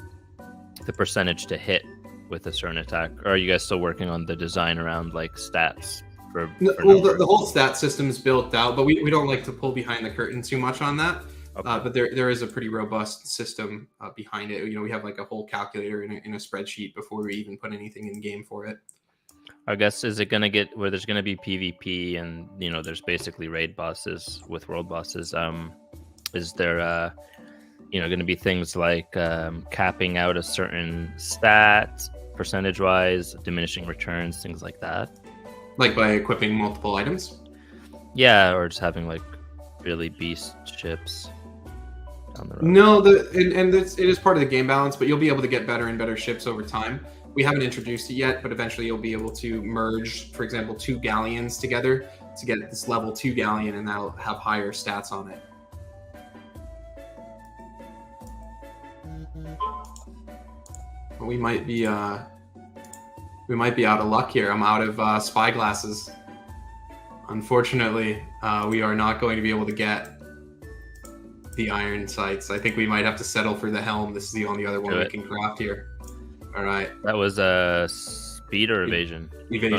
percentage to hit with a certain attack? Or are you guys still working on the design around like stats? Well, the whole stat system is built out, but we don't like to pull behind the curtain too much on that. Okay. But there is a pretty robust system behind it. You know, we have like a whole calculator in a spreadsheet before we even put anything in game for it. I guess, is it going to get where there's going to be PvP and, you know, there's basically raid bosses with world bosses? Is there, you know, going to be things like capping out a certain stat, percentage-wise, diminishing returns, things like that? Like by equipping multiple items? Yeah, or just having like really beast ships down the road. No, it is part of the game balance, but you'll be able to get better and better ships over time. We haven't introduced it yet, but eventually you'll be able to merge, for example, 2 galleons together to get this level 2 galleon, and that'll have higher stats on it. we might be out of luck here. I'm out of spyglasses. Unfortunately, we are not going to be able to get the iron sights. I think we might have to settle for the helm. This is the only other one we can craft here. All right. That was speed or evasion? Evasion.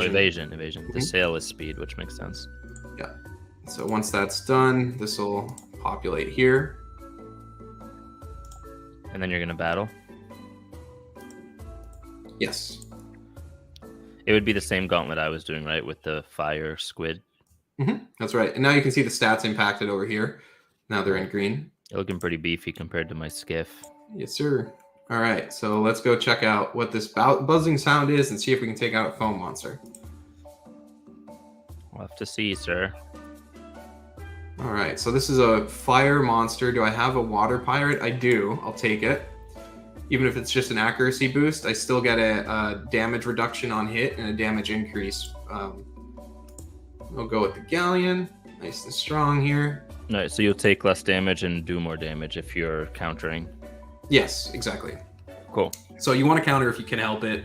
No, evasion. Mm-hmm. The sail is speed, which makes sense. Yeah. So once that's done, this will populate here. And then you're going to battle? Yes. It would be the same gauntlet I was doing, right? With the fire squid. Mm-hmm. That's right. And now you can see the stats impacted over here. Now they're in green. You're looking pretty beefy compared to my skiff. Yes, sir. All right. So let's go check out what this buzzing sound is and see if we can take out a foam monster. We'll have to see, sir. All right. So this is a fire monster. Do I have a water pirate? I do. I'll take it. Even if it's just an accuracy boost, I still get a damage reduction on hit and a damage increase. I'll go with the galleon. Nice and strong here. All right, so you'll take less damage and do more damage if you're countering. Yes, exactly. Cool. So you want to counter if you can help it.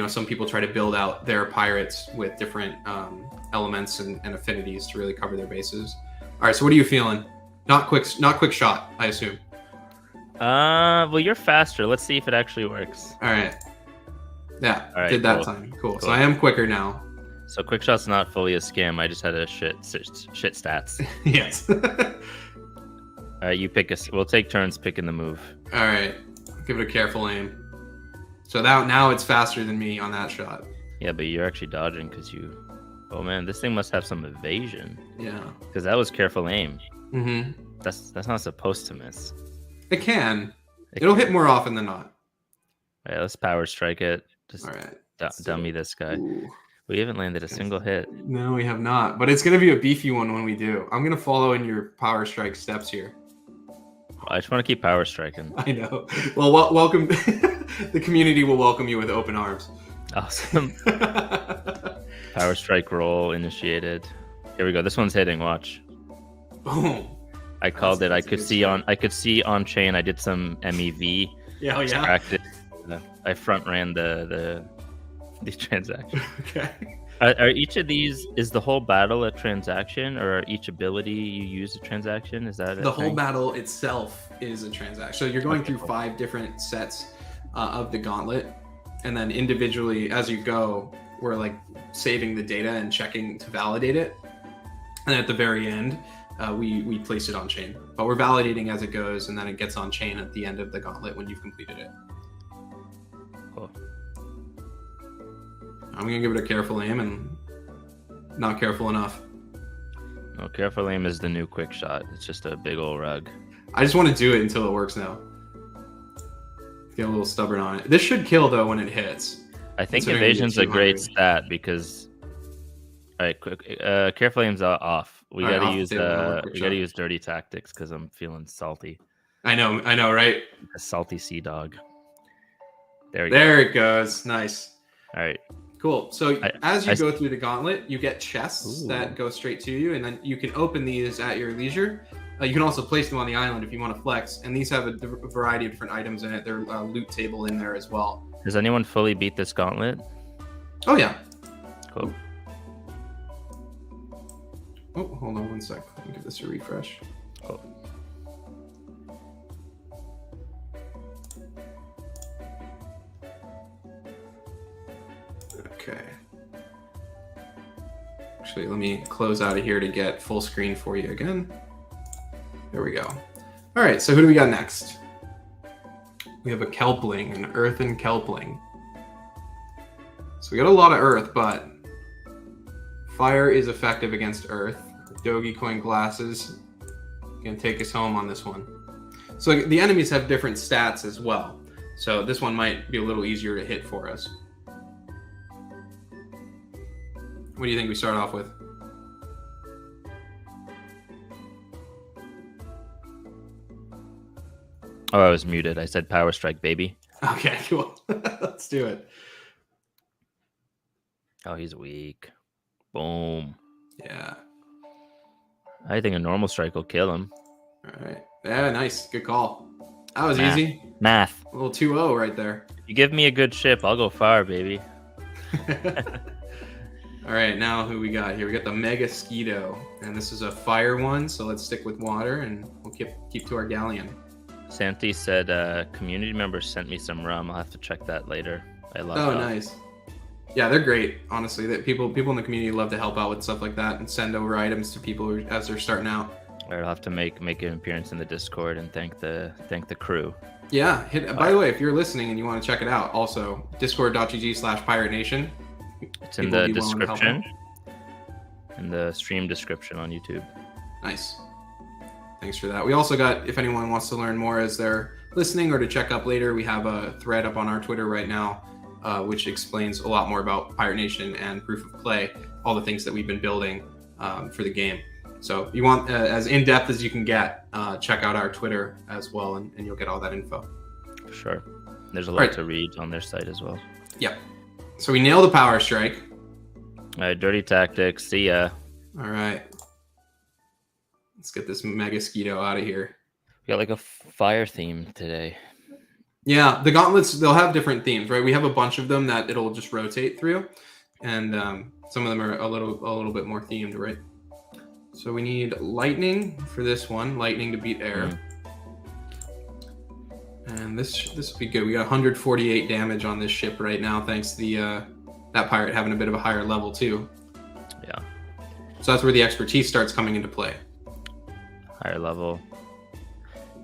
Some people try to build out their pirates with different elements and affinities to really cover their bases. All right, so what are you feeling? Not quick shot, I assume. Well, you're faster. Let's see if it actually works. All right. Yeah, all right, did that time. Cool. So I am quicker now. So quick shot's not fully a scam. I just had a shit stats. Yes. All right, you pick we'll take turns picking the move. All right, give it a careful aim. So now it's faster than me on that shot. Yeah, but you're actually dodging because you. Oh man, this thing must have some evasion. Yeah. Because that was careful aim. Mm-hmm. That's not supposed to miss. It can. It'll hit more often than not. All right, let's power strike it. Just all right. Dummy this guy. Ooh. We haven't landed a single hit. No, we have not. But it's going to be a beefy one when we do. I'm going to follow in your power strike steps here. I just want to keep power striking. I know. Well, welcome. The community will welcome you with open arms. Awesome. Power strike roll initiated. Here we go. This one's hitting. Watch. Boom. I called it. I could see on chain. I did some MEV. Yeah, oh, yeah. I front ran these transactions. Okay. Are each of these, is the whole battle a transaction, or are each ability you use a transaction? Is that the whole battle itself is a transaction? So you're going through 5 different sets of the gauntlet, and then individually as you go, we're like saving the data and checking to validate it, and at the very end, we place it on chain. But we're validating as it goes, and then it gets on chain at the end of the gauntlet when you've completed it. Cool. I'm gonna give it a careful aim and not careful enough. No, careful aim is the new quick shot. It's just a big old rug. I just want to do it until it works now. Get a little stubborn on it. This should kill though when it hits. I think evasion's a great stat because. All right, careful aim's off. We gotta use dirty tactics because I'm feeling salty. I know, right? A salty sea dog. There it goes. Nice. All right. Cool. So as you go through the gauntlet, you get chests that go straight to you, and then you can open these at your leisure. You can also place them on the island if you want to flex, and these have a variety of different items in it. There's a loot table in there as well. Does anyone fully beat this gauntlet? Oh, yeah. Cool. Oh, hold on one sec. Let me give this a refresh. Cool. Okay. Actually, let me close out of here to get full screen for you again. There we go. All right, so who do we got next? We have a Kelpling, an earthen Kelpling. So we got a lot of earth, but fire is effective against earth. Dogecoin glasses can take us home on this one. So the enemies have different stats as well. So this one might be a little easier to hit for us. What do you think we start off with? Oh, I was muted. I said power strike, baby. Okay, cool. Let's do it. Oh, he's weak. Boom. Yeah. I think a normal strike will kill him. All right. Yeah, nice. Good call. That was Math. easy. Math. A little 2-0 right there. If you give me a good ship, I'll go far, baby. All right, now who we got here? We got the Mega Skeeto, and this is a fire one, so let's stick with water, and we'll keep to our galleon. Santi said community members sent me some rum. I'll have to check that later. I love Oh, nice. Yeah, they're great, honestly. That people in the community love to help out with stuff like that and send over items to people as they're starting out. I'll have to make an appearance in the Discord and thank the crew. Yeah, by the way, if you're listening and you want to check it out, also discord.gg/Pirate Nation. It's in the description. In the stream description on YouTube. Nice. Thanks for that. We also got, if anyone wants to learn more as they're listening or to check up later, we have a thread up on our Twitter right now, which explains a lot more about Pirate Nation and Proof of Play, all the things that we've been building for the game. So if you want as in-depth as you can get, check out our Twitter as well, and you'll get all that info. For sure. There's a lot to read on their site as well. Yep. So we nailed the power strike. All right, dirty tactics. See ya. All right. Let's get this Mega Skeeto out of here. We got like a fire theme today. Yeah, the gauntlets, they'll have different themes, right? We have a bunch of them that it'll just rotate through, and some of them are a little bit more themed, right? So we need lightning for this one, lightning to beat air. And this will be good. We got 148 damage on this ship right now, thanks to that pirate having a bit of a higher level too. Yeah. So that's where the expertise starts coming into play. Higher level.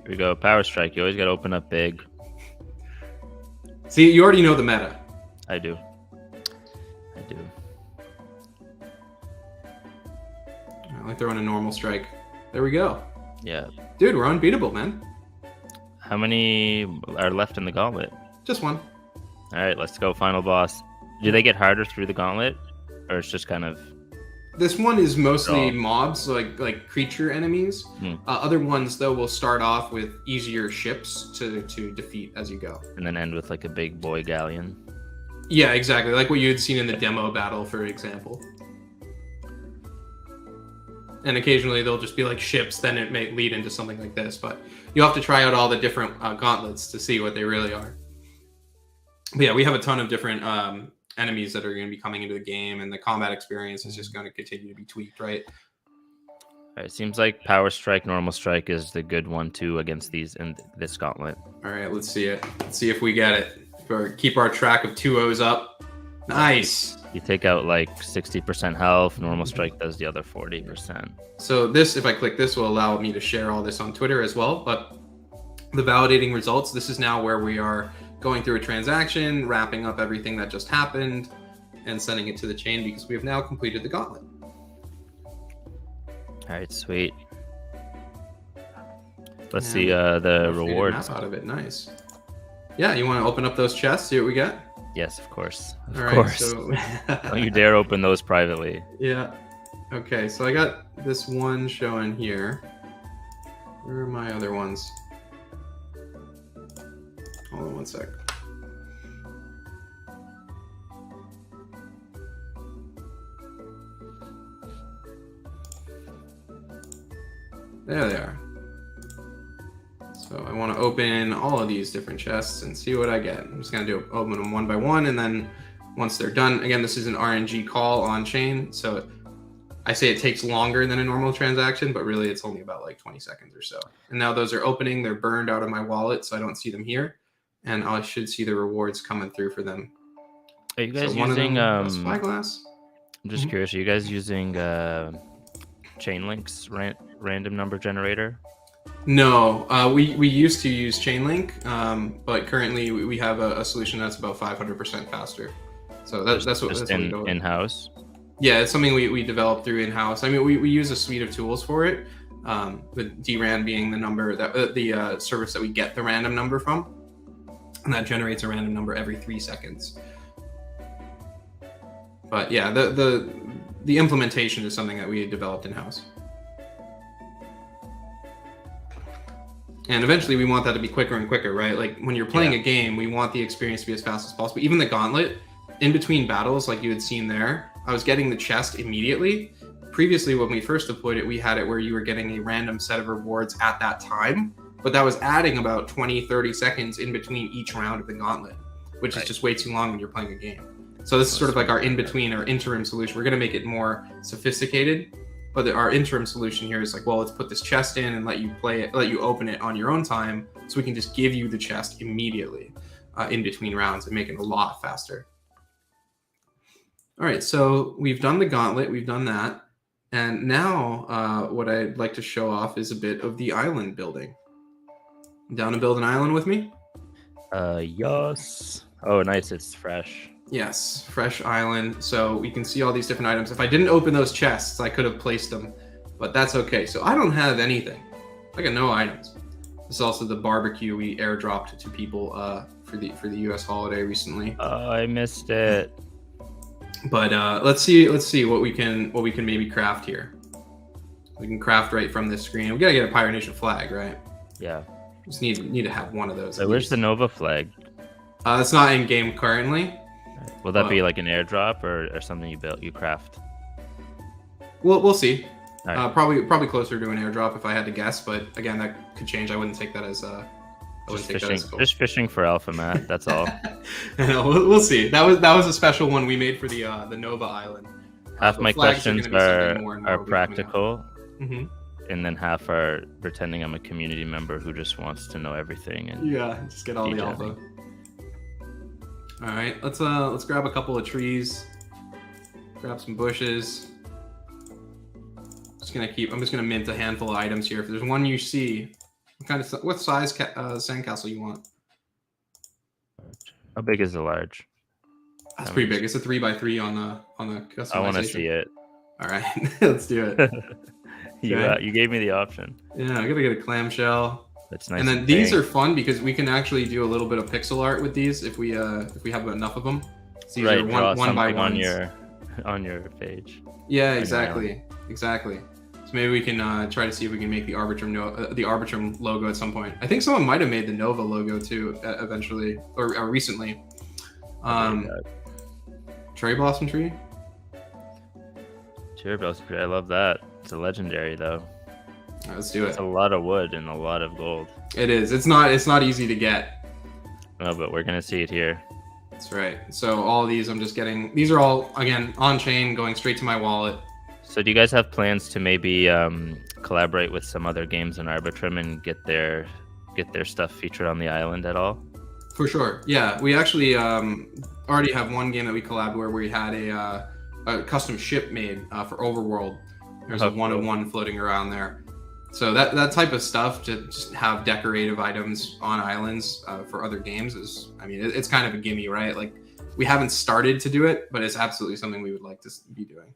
Here we go. Power strike. You always got to open up big. See, you already know the meta. I do. I like throwing a normal strike. There we go. Yeah. Dude, we're unbeatable, man. How many are left in the gauntlet? Just one. All right, let's go. Final boss. Do they get harder through the gauntlet, or it's just kind of? This one is mostly mobs, like creature enemies. Other ones, though, will start off with easier ships to defeat as you go. And then end with like a big boy galleon. Yeah, exactly. Like what you had seen in the demo battle, for example. And occasionally they'll just be like ships, then it may lead into something like this. But you'll have to try out all the different gauntlets to see what they really are. But yeah, we have a ton of different enemies that are going to be coming into the game, and the combat experience is just going to continue to be tweaked, right? All right, seems like power strike, normal strike is the good one too against these in this gauntlet. All right, let's see it. Let's see if we get it. Keep our track of 2-0s up. Nice. You take out like 60% health. Normal strike does the other 40%. So this, if I click this, will allow me to share all this on Twitter as well. But the validating results, this is now where we are going through a transaction, wrapping up everything that just happened, and sending it to the chain because we have now completed the gauntlet. All right, sweet. Let's see the rewards. Out of it, nice. Yeah, you want to open up those chests, see what we get? Yes, of course. Of course. So... Don't you dare open those privately. Yeah. Okay, so I got this one showing here. Where are my other ones? Hold on one sec. There they are. So I want to open all of these different chests and see what I get. I'm just going to open them one by one, and then once they're done, again, this is an RNG call on chain, so I say it takes longer than a normal transaction, but really it's only about like 20 seconds or so. And now those are opening, they're burned out of my wallet, so I don't see them here, and I should see the rewards coming through for them. Are you guys using Spyglass? I'm just curious, are you guys using Chainlink's random number generator? No, we used to use Chainlink, but currently we have a solution that's about 500% faster. So that's what we go with. In-house? Yeah, it's something we developed through in-house. I mean, we use a suite of tools for it. The DRAN being the number that the service that we get the random number from, and that generates a random number every 3 seconds. But yeah, the implementation is something that we developed in-house. And eventually we want that to be quicker and quicker, right? Like when you're playing a game, we want the experience to be as fast as possible. Even the gauntlet, in between battles, like you had seen there, I was getting the chest immediately. Previously, when we first deployed it, we had it where you were getting a random set of rewards at that time. but that was adding about 20-30 seconds in between each round of the Gauntlet, which is just way too long when you're playing a game. So this is sort of like our in-between, our interim solution. We're going to make it more sophisticated, but our interim solution here is like, well, let's put this chest in and let you play it, let you open it on your own time, so we can just give you the chest immediately in between rounds and make it a lot faster. All right, so we've done the Gauntlet, we've done that, and now what I'd like to show off is a bit of the island building. Down to build an island with me? Yes. Oh, nice, it's fresh. Yes, fresh island. So we can see all these different items. If I didn't open those chests, I could have placed them, but that's okay. So I don't have anything. I got no items. This is also the barbecue we airdropped to people for the US holiday recently. Oh, I missed it. But let's see what we can maybe craft here. We can craft right from this screen. We gotta get a Pirate Nation flag, right? Yeah. Just need to have one of those. So where's the Nova flag? It's not in game currently. Will that be like an airdrop or something you craft? We'll see. Right. Probably closer to an airdrop if I had to guess, but again, that could change. I wouldn't take that as just fishing for alpha, Matt. That's all. We'll see. That was a special one we made for the Nova Island. Half my questions are practical, and then half are pretending I'm a community member who just wants to know everything. And just get all the alpha. All right, let's grab a couple of trees, grab some bushes. I'm just gonna mint a handful of items here. If there's one you see, what size sandcastle you want? How big is the large? That's pretty big. It's a 3x3 on the customization. I want to see it. All right, let's do it. You gave me the option. Yeah, I gotta get a clamshell. That's nice. And then these are fun because we can actually do a little bit of pixel art with these if we have enough of them. So these are one by one on your page. Yeah, exactly. So maybe we can try to see if we can make the Arbitrum logo at some point. I think someone might have made the Nova logo too eventually or recently. Cherry blossom tree. Cherry blossom tree. I love that. It's a legendary though. Let's do it. It's a lot of wood and a lot of gold. It is. It's not easy to get. No, but we're gonna see it here. That's right. So all of these I'm just getting. These are all again on chain, going straight to my wallet. So do you guys have plans to maybe collaborate with some other games in Arbitrum and get their stuff featured on the island at all? For sure. Yeah, we actually already have one game that we collabed where we had a custom ship made for Overworld. There's a one-of-one floating around there. So that type of stuff, to just have decorative items on islands for other games is, I mean, it's kind of a gimme, right? Like, we haven't started to do it, but it's absolutely something we would like to be doing.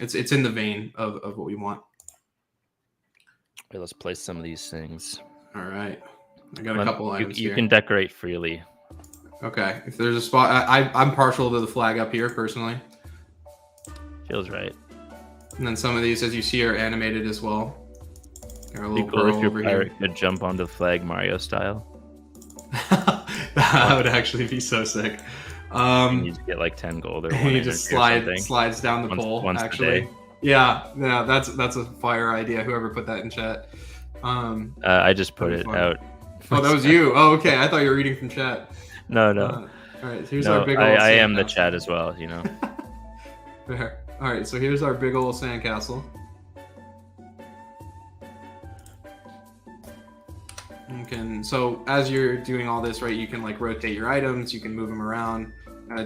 It's in the vein of what we want. Okay, let's place some of these things. All right. I got a couple items you here. can decorate freely. Okay. If there's a spot, I'm partial to the flag up here, personally. Feels right. And then some of these, as you see, are animated as well. Got a little cool if your over pirate here. could jump onto the flag Mario style. That would actually be so sick. You just get like 10 gold or he just slides down the pole. Once actually, yeah, that's a fire idea. Whoever put that in chat. I just put it out. Oh, that was you. Oh, okay. I thought you were reading from chat. No. All right. Here's our big old. I am the chat as well. You know. Fair. All right. So here's our big old sandcastle. So as you're doing all this, right, you can like rotate your items, you can move them around,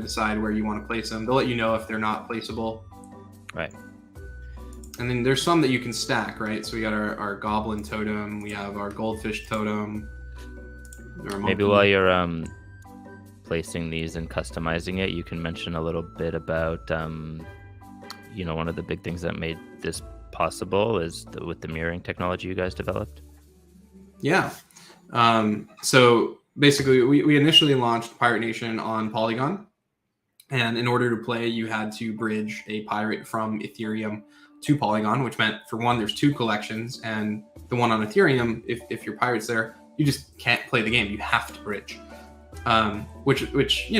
decide where you want to place them. They'll let you know if they're not placeable. Right. And then there's some that you can stack, right? So we got our goblin totem, we have our goldfish totem. Maybe while you're placing these and customizing it, you can mention a little bit about one of the big things that made this possible is with the mirroring technology you guys developed. Yeah. So basically, we initially launched Pirate Nation on Polygon. And in order to play, you had to bridge a pirate from Ethereum to Polygon, which meant, for one, there's two collections. And the one on Ethereum, if your pirate's there, you just can't play the game. You have to bridge. Which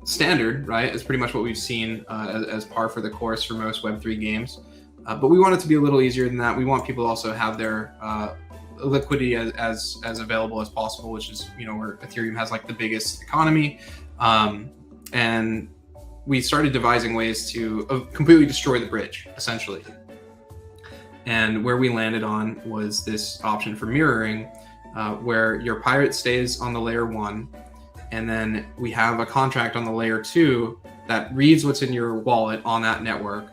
standard, right, is pretty much what we've seen as par for the course for most Web3 games. But we want it to be a little easier than that. We want people to also have their liquidity as available as possible, which is, where Ethereum has like the biggest economy. And we started devising ways to completely destroy the bridge, essentially. And where we landed on was this option for mirroring, where your pirate stays on the layer 1, and then we have a contract on the layer 2 that reads what's in your wallet on that network,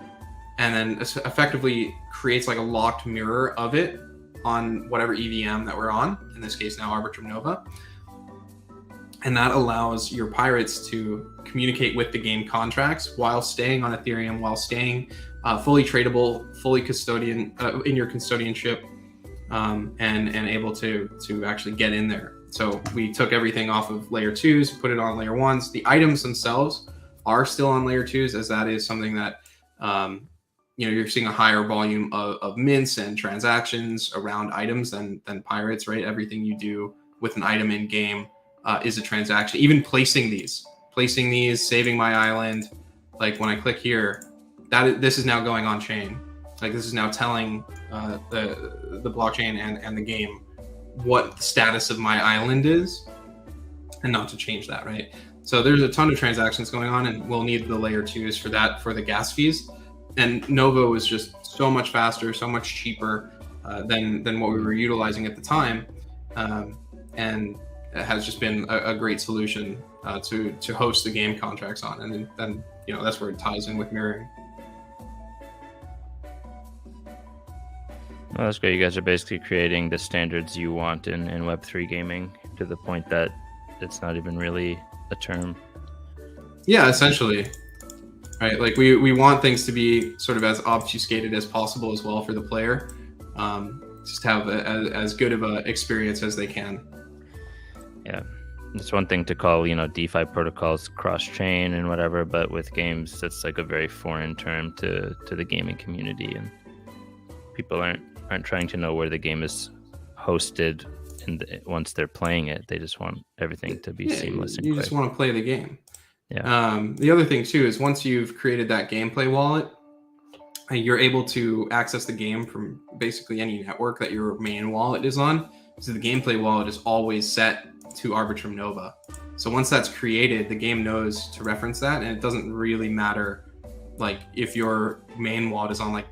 and then effectively creates like a locked mirror of it on whatever EVM that we're on, in this case now Arbitrum Nova. And that allows your pirates to communicate with the game contracts while staying on Ethereum, while staying fully tradable, fully custodian in your custodianship, and able to actually get in there. So we took everything off of layer 2s, put it on layer 1s. The items themselves are still on layer 2s, as that is something that you're seeing a higher volume of mints and transactions around items than pirates, right? Everything you do with an item in game is a transaction. Even placing these, saving my island. Like when I click here, this is now going on chain. Like this is now telling the blockchain and the game what the status of my island is, and not to change that, right? So there's a ton of transactions going on, and we'll need the layer 2s for that, for the gas fees. And Nova was just so much faster, so much cheaper than what we were utilizing at the time, and it has just been a great solution to host the game contracts on. And then that's where it ties in with mirroring. Well, that's great. You guys are basically creating the standards you want in Web3 gaming, to the point that it's not even really a term. Yeah, essentially. Right, like we want things to be sort of as obfuscated as possible as well for the player. Just have as good of a experience as they can. Yeah, it's one thing to call DeFi protocols cross-chain and whatever, but with games, it's like a very foreign term to the gaming community, and people aren't trying to know where the game is hosted once they're playing it. They just want everything to be seamless. You just want to play the game. Yeah. The other thing too is once you've created that gameplay wallet, you're able to access the game from basically any network that your main wallet is on. So the gameplay wallet is always set to Arbitrum Nova. So once that's created, the game knows to reference that, and it doesn't really matter like if your main wallet is on like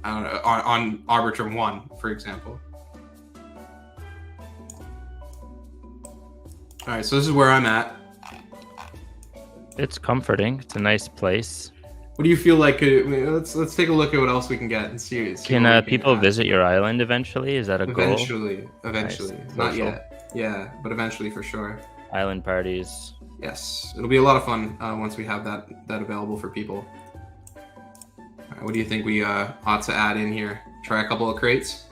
on Arbitrum 1, for example. All right, so this is where I'm at. It's comforting. It's a nice place. What do you feel like? Let's take a look at what else we can get and see can people visit your island eventually? Is that a goal? Eventually. Nice. Not yet. Yeah, but eventually for sure. Island parties. Yes, it'll be a lot of fun once we have that available for people. All right, what do you think we ought to add in here? Try a couple of crates?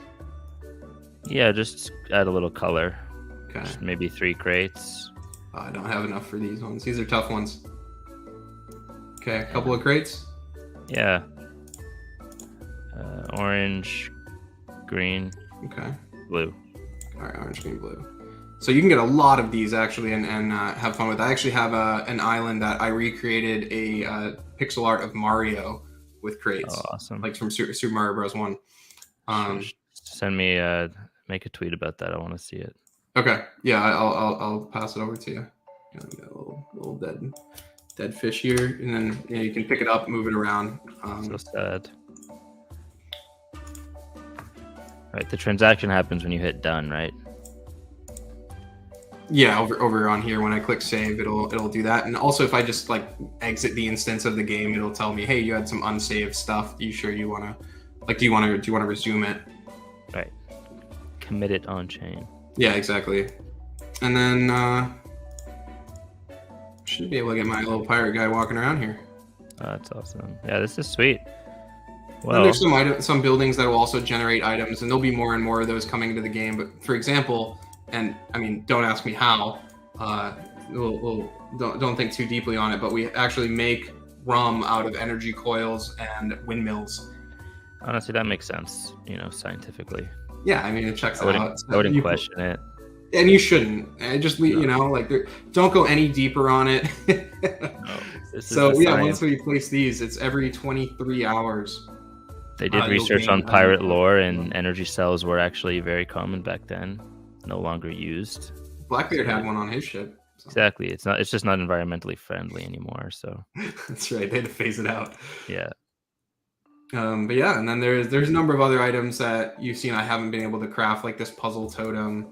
Yeah, just add a little color. Okay. Just maybe 3 crates. I don't have enough for these ones. These are tough ones. Okay, a couple of crates? Yeah. Orange, green, okay, blue. All right, orange, green, blue. So you can get a lot of these actually and have fun with. I actually have an island that I recreated a pixel art of Mario with crates. Oh, awesome. Like from Super Mario Bros. 1. Send me, make a tweet about that. I want to see it. Okay, yeah, I'll pass it over to you. Got a little dead fish here, and then you can pick it up, move it around. So sad. Right, the transaction happens when you hit done, right? Yeah, over on here when I click save, it'll do that. And also, if I just like exit the instance of the game, it'll tell me, hey, you had some unsaved stuff. Do you want to resume it? Right. Commit it on chain. Yeah, exactly. And then should be able to get my little pirate guy walking around here. That's awesome. Yeah, this is sweet. Well, and there's some buildings that will also generate items, and there'll be more and more of those coming into the game. But for example, and I mean, don't ask me how. Don't think too deeply on it. But we actually make rum out of energy coils and windmills. Honestly, that makes sense. Scientifically. Yeah, I mean, it checks out. I wouldn't question it. And you shouldn't. Just don't go any deeper on it. No, so yeah, once we place these, it's every 23 hours. They did you'll research gain on a pirate new lore, totem. and energy cells were actually very common back then, no longer used. Blackbeard had one on his ship. So. Exactly. It's just not environmentally friendly anymore. So That's right. They had to phase it out. yeah. But yeah, and then there's a number of other items that you've seen I haven't been able to craft, like this puzzle totem,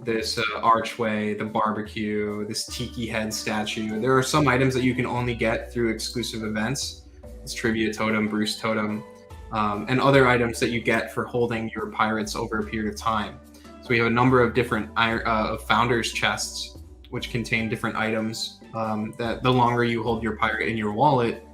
this archway, the barbecue, this tiki head statue. There are some items that you can only get through exclusive events. This trivia totem, Bruce totem, and other items that you get for holding your pirates over a period of time. So we have a number of different founders chests, which contain different items that the longer you hold your pirate in your wallet,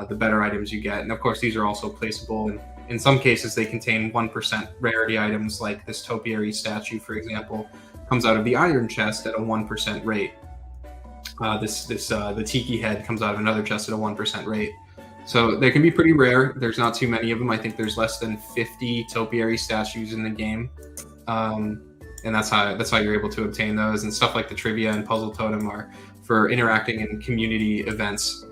the better items you get. And of course, these are also placeable. And in some cases, they contain 1% rarity items, like this topiary statue, for example, comes out of the iron chest at a 1% rate. The tiki head comes out of another chest at a 1% rate. So they can be pretty rare. There's not too many of them. I think there's less than 50 topiary statues in the game. And that's how you're able to obtain those. And stuff like the trivia and puzzle totem are for interacting in community events.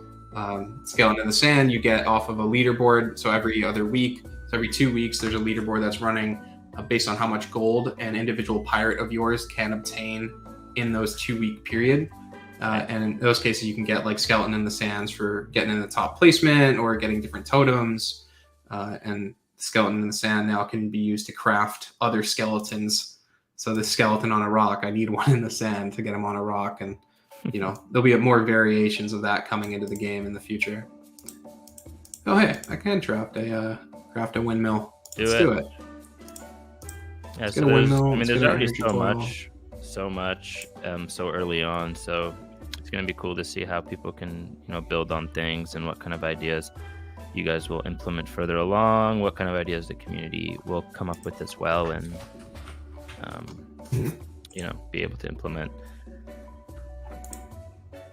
Skeleton in the Sand you get off of a leaderboard. So every other week, so every 2 weeks, there's a leaderboard that's running based on how much gold an individual pirate of yours can obtain in those 2 week period. And in those cases, you can get like Skeleton in the Sands for getting in the top placement or getting different totems. And Skeleton in the Sand now can be used to craft other skeletons. So the skeleton on a rock, I need one in the sand to get him on a rock. And, you know, there'll be more variations of that coming into the game in the future. Oh, hey, I can craft a windmill. Let's do it. Yeah, so there's already so much so early on. So it's going to be cool to see how people can, build on things and what kind of ideas you guys will implement further along, what kind of ideas the community will come up with as well, and be able to implement.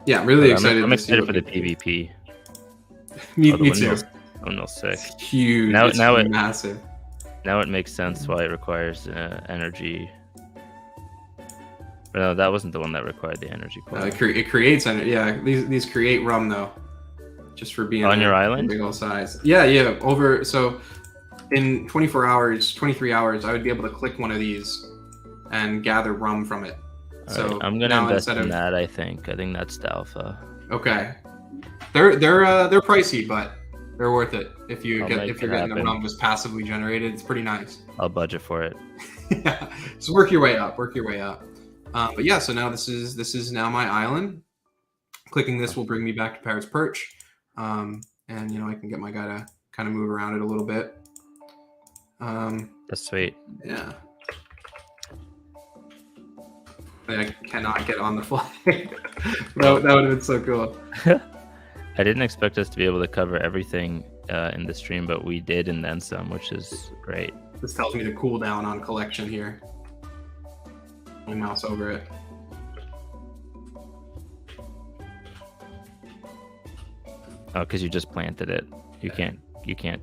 Yeah, I'm really excited. I'm excited for the PvP. Me too. Windmill's sick. It's huge. It's massive. Now it makes sense why it requires energy. But no, that wasn't the one that required the energy core. It creates energy. Yeah, these create rum though, just for being on your island. Big old size. Yeah. So in 24 hours, 23 hours, I would be able to click one of these and gather rum from it. So right, I'm gonna invest in that. I think that's the alpha. Okay, they're pricey, but they're worth it if you're getting the rum just passively generated. It's pretty nice. I'll budget for it. Yeah, so work your way up. But yeah, so now this is now my island. Clicking this will bring me back to Pirate's Perch, and I can get my guy to kind of move around it a little bit. That's sweet. Yeah. I cannot get on the fly. that would have been so cool. I didn't expect us to be able to cover everything in the stream, but we did, and then some, which is great. This tells me to cool down on collection here. My mouse over it. Oh, because you just planted it. You can't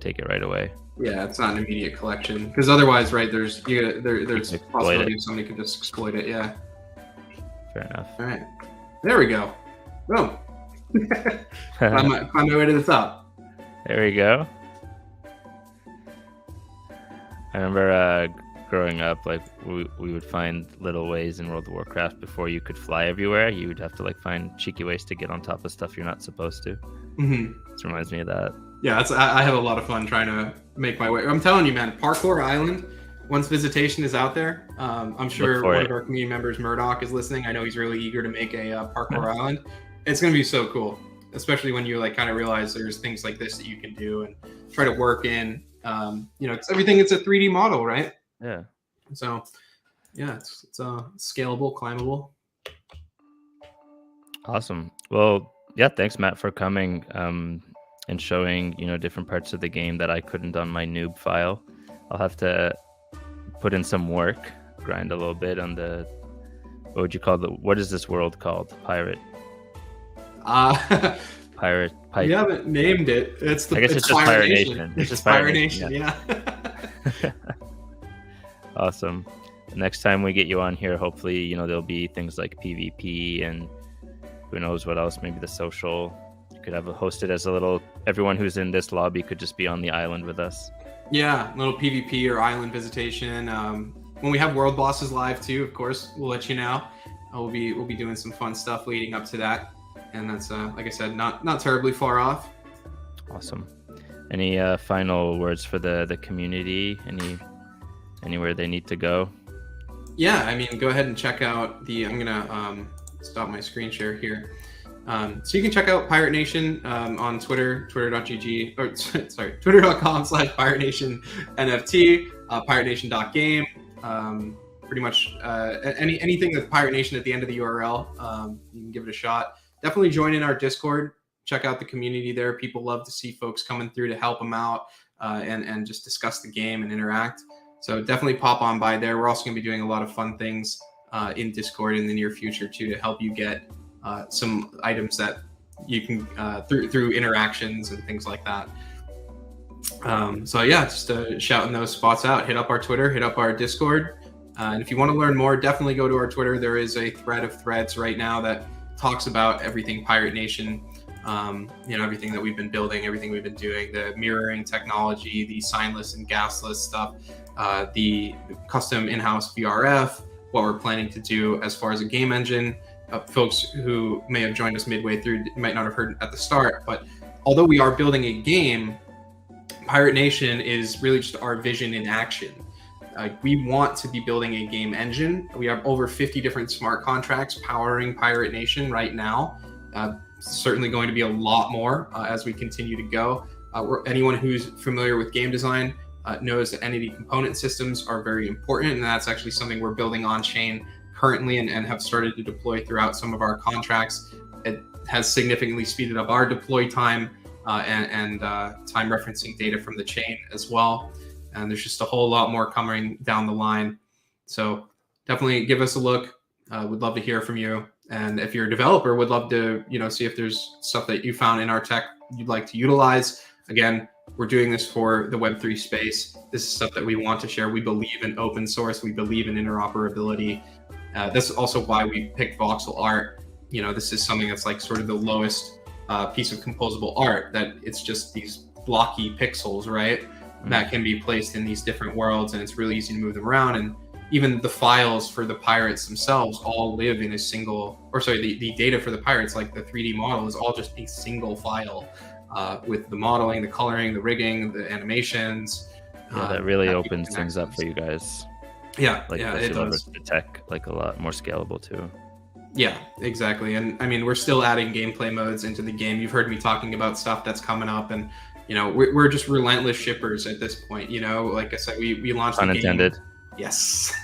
take it right away. Yeah, it's not an immediate collection. Because otherwise, right, there's a possibility of somebody could just exploit it. Yeah. Fair enough. All right. There we go. Boom. Climb my way to the top. There we go. I remember growing up, like we would find little ways in World of Warcraft before you could fly everywhere. You would have to find cheeky ways to get on top of stuff you're not supposed to. Mm-hmm. This reminds me of that. Yeah, I have a lot of fun trying to make my way. I'm telling you, man, Parkour Island. Once visitation is out there, I'm sure one of our community members, Murdoch, is listening. I know he's really eager to make a Parkour Island. It's going to be so cool, especially when you kind of realize there's things like this that you can do and try to work in. It's everything. It's a 3D model, right? Yeah. So, yeah, it's scalable, climbable. Awesome. Well, yeah, thanks, Matt, for coming and showing different parts of the game that I couldn't on my noob file. I'll have to put in some work, grind a little bit on the, what is this world called? Pirate. Pirate. You haven't named it. I guess it's just Pirate Nation. It's just Pirate Nation, yeah. Awesome. Next time we get you on here, hopefully, there'll be things like PvP and who knows what else, maybe the social You could have a hosted as a little. Everyone who's in this lobby could just be on the island with us. Yeah, little PvP or island visitation. When we have world bosses live too, of course, we'll let you know. We'll be doing some fun stuff leading up to that, and that's like I said, not terribly far off. Awesome. Any final words for the community? Anywhere they need to go? Yeah, I mean, go ahead and check out the. I'm gonna stop my screen share here. So you can check out Pirate Nation on Twitter, twitter.gg, or sorry, twitter.com/Pirate Nation NFT, piratenation.game. Pretty much anything with Pirate Nation at the end of the URL, you can give it a shot. Definitely join in our Discord. Check out the community there. People love to see folks coming through to help them out and just discuss the game and interact. So definitely pop on by there. We're also going to be doing a lot of fun things in Discord in the near future too, to help you get some items that you can through interactions and things like that. So yeah, just shouting those spots out. Hit up our Twitter, hit up our Discord, and if you want to learn more, definitely go to our Twitter. There is a thread of threads right now that talks about everything Pirate Nation. Everything that we've been building, everything we've been doing, the mirroring technology, the signless and gasless stuff, the custom in-house VRF, what we're planning to do as far as a game engine. Folks who may have joined us midway through might not have heard at the start, but although we are building a game, Pirate Nation is really just our vision in action. We want to be building a game engine. We have over 50 different smart contracts powering Pirate Nation right now. Certainly going to be a lot more as we continue to go. Anyone who's familiar with game design knows that entity component systems are very important, and that's actually something we're building on chain currently and have started to deploy throughout some of our contracts. It has significantly speeded up our deploy time and time referencing data from the chain as well. And there's just a whole lot more coming down the line. So definitely give us a look. We'd love to hear from you. And if you're a developer, would love to, see if there's stuff that you found in our tech you'd like to utilize. Again, we're doing this for the Web3 space. This is stuff that we want to share. We believe in open source. We believe in interoperability. That's also why we picked voxel art. This is something that's like sort of the lowest piece of composable art, that it's just these blocky pixels, right? Mm-hmm. That can be placed in these different worlds, and it's really easy to move them around. And even the files for the pirates themselves all live in a single, the data for the pirates, like the 3D model, is all just a single file with the modeling, the coloring, the rigging, the animations. Yeah, that really opens things up for you guys. Yeah, it does. The tech a lot more scalable too. Yeah, exactly. And I mean, we're still adding gameplay modes into the game. You've heard me talking about stuff that's coming up, and we're just relentless shippers at this point. Like I said, we launched the game. Unintended. Yes.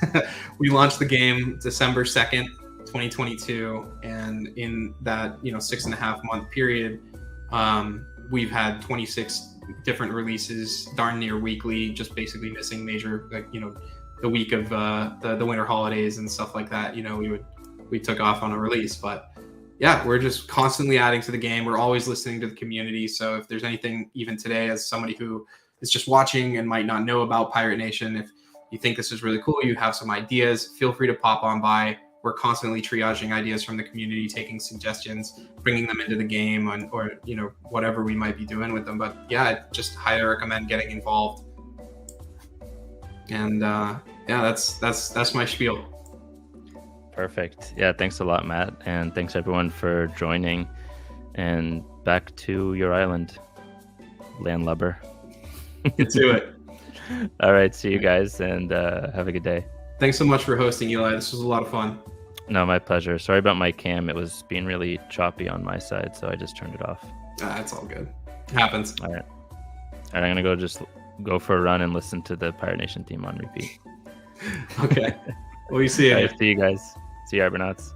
We launched the game December 2nd, 2022. And in that, 6.5 month period, we've had 26 different releases, darn near weekly, just basically missing major, the week of the winter holidays and stuff like that. We took off on a release, but yeah, we're just constantly adding to the game. We're always listening to the community. So if there's anything, even today, as somebody who is just watching and might not know about Pirate Nation, if you think this is really cool, you have some ideas, feel free to pop on by. We're constantly triaging ideas from the community, taking suggestions, bringing them into the game, or whatever we might be doing with them. But yeah, I just highly recommend getting involved. And that's my spiel. Perfect. Yeah, thanks a lot, Matt, and thanks everyone for joining. And back to your island, landlubber. Get to it. All right, see you guys, and have a good day. Thanks so much for hosting, Eli. This was a lot of fun. No, my pleasure. Sorry about my cam. It was being really choppy on my side, so I just turned it off. It's all good. It happens. All right, I'm gonna go for a run and listen to the Pirate Nation theme on repeat. Okay. Well, you see you. Right, see you guys. See you, Arbonauts.